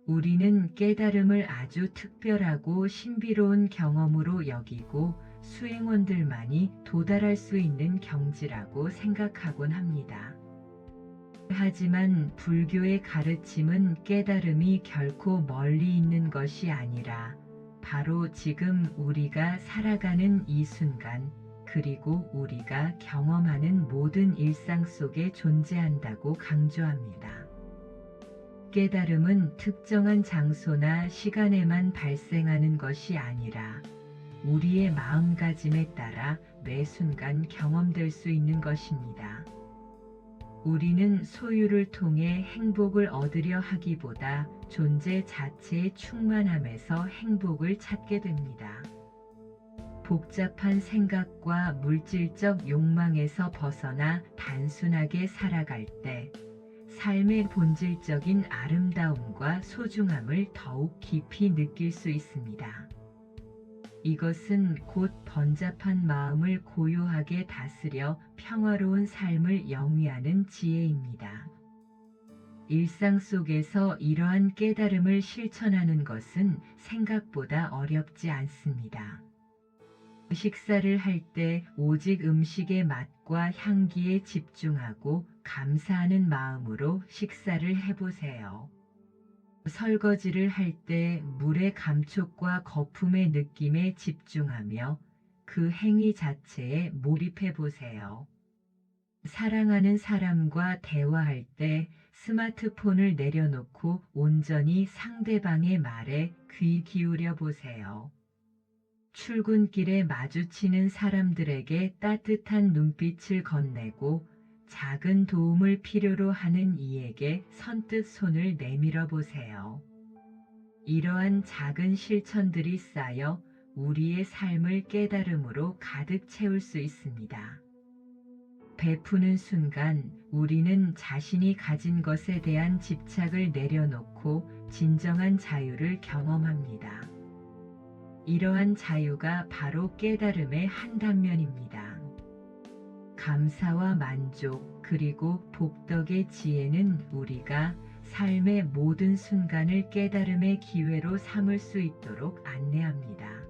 우리는 깨달음을 아주 특별하고 신비로운 경험으로 여기고 수행원들만이 도달할 수 있는 경지라고 생각하곤 합니다. 하지만 불교의 가르침은 깨달음이 결코 멀리 있는 것이 아니라 바로 지금 우리가 살아가는 이 순간, 그리고 우리가 경험하는 모든 일상 속에 존재한다고 강조합니다. 깨달음은 특정한 장소나 시간에만 발생하는 것이 아니라 우리의 마음가짐에 따라 매 순간 경험될 수 있는 것입니다. 우리는 소유를 통해 행복을 얻으려 하기보다 존재 자체의 충만함에서 행복을 찾게 됩니다. 복잡한 생각과 물질적 욕망에서 벗어나 단순하게 살아갈 때 삶의 본질적인 아름다움과 소중함을 더욱 깊이 느낄 수 있습니다. 이것은 곧 번잡한 마음을 고요하게 다스려 평화로운 삶을 영위하는 지혜입니다. 일상 속에서 이러한 깨달음을 실천하는 것은 생각보다 어렵지 않습니다. 식사를 할 때 오직 음식의 맛과 향기에 집중하고 감사하는 마음으로 식사를 해보세요. 설거지를 할 때 물의 감촉과 거품의 느낌에 집중하며 그 행위 자체에 몰입해 보세요. 사랑하는 사람과 대화할 때 스마트폰을 내려놓고 온전히 상대방의 말에 귀 기울여 보세요. 출근길에 마주치는 사람들에게 따뜻한 눈빛을 건네고 작은 도움을 필요로 하는 이에게 선뜻 손을 내밀어 보세요. 이러한 작은 실천들이 쌓여 우리의 삶을 깨달음으로 가득 채울 수 있습니다. 베푸는 순간 우리는 자신이 가진 것에 대한 집착을 내려놓고 진정한 자유를 경험합니다. 이러한 자유가 바로 깨달음의 한 단면입니다. 감사와 만족 그리고 복덕의 지혜는 우리가 삶의 모든 순간을 깨달음의 기회로 삼을 수 있도록 안내합니다.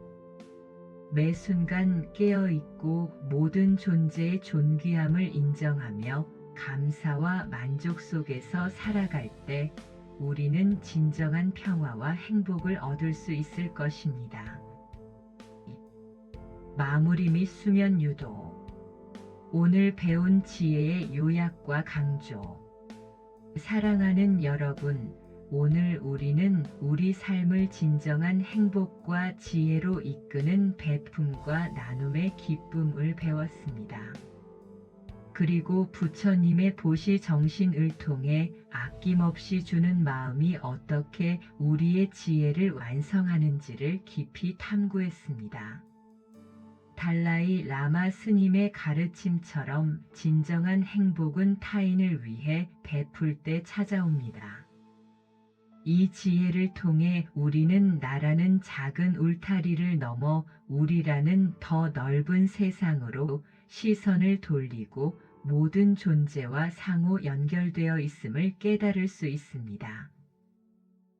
매 순간 깨어있고 모든 존재의 존귀함을 인정하며 감사와 만족 속에서 살아갈 때 우리는 진정한 평화와 행복을 얻을 수 있을 것입니다. 마무리 및 수면 유도. 오늘 배운 지혜의 요약과 강조. 사랑하는 여러분, 오늘 우리는 우리 삶을 진정한 행복과 지혜로 이끄는 베품과 나눔의 기쁨을 배웠습니다. 그리고 부처님의 보시 정신을 통해 아낌없이 주는 마음이 어떻게 우리의 지혜를 완성하는지를 깊이 탐구했습니다. 달라이 라마 스님의 가르침처럼 진정한 행복은 타인을 위해 베풀 때 찾아옵니다. 이 지혜를 통해 우리는 나라는 작은 울타리를 넘어 우리라는 더 넓은 세상으로 시선을 돌리고 모든 존재와 상호 연결되어 있음을 깨달을 수 있습니다.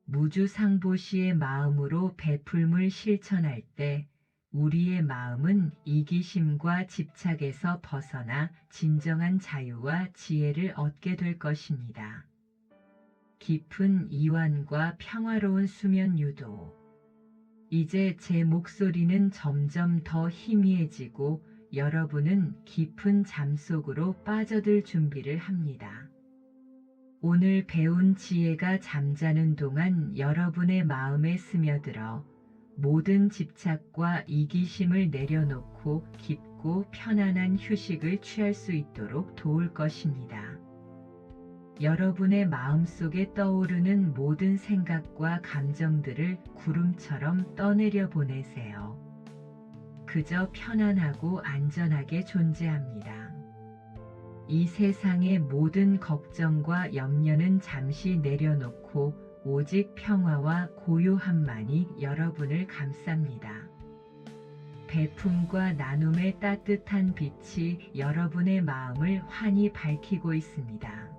무주상보시의 마음으로 베풀음을 실천할 때 우리의 마음은 이기심과 집착에서 벗어나 진정한 자유와 지혜를 얻게 될 것입니다. 깊은 이완과 평화로운 수면 유도. 이제 제 목소리는 점점 더 희미해지고 여러분은 깊은 잠 속으로 빠져들 준비를 합니다. 오늘 배운 지혜가 잠자는 동안 여러분의 마음에 스며들어 모든 집착과 이기심을 내려놓고 깊고 편안한 휴식을 취할 수 있도록 도울 것입니다. 여러분의 마음속에 떠오르는 모든 생각과 감정들을 구름처럼 떠내려 보내세요. 그저 편안하고 안전하게 존재합니다. 이 세상의 모든 걱정과 염려는 잠시 내려놓고 오직 평화와 고요함만이 여러분을 감쌉니다. 배품과 나눔의 따뜻한 빛이 여러분의 마음을 환히 밝히고 있습니다.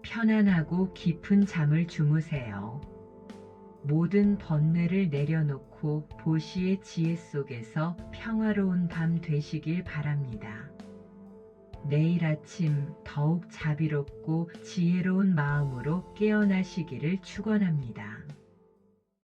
편안하고 깊은 잠을 주무세요. 모든 번뇌를 내려놓고 보시의 지혜 속에서 평화로운 밤 되시길 바랍니다. 내일 아침 더욱 자비롭고 지혜로운 마음으로 깨어나시기를 축원합니다.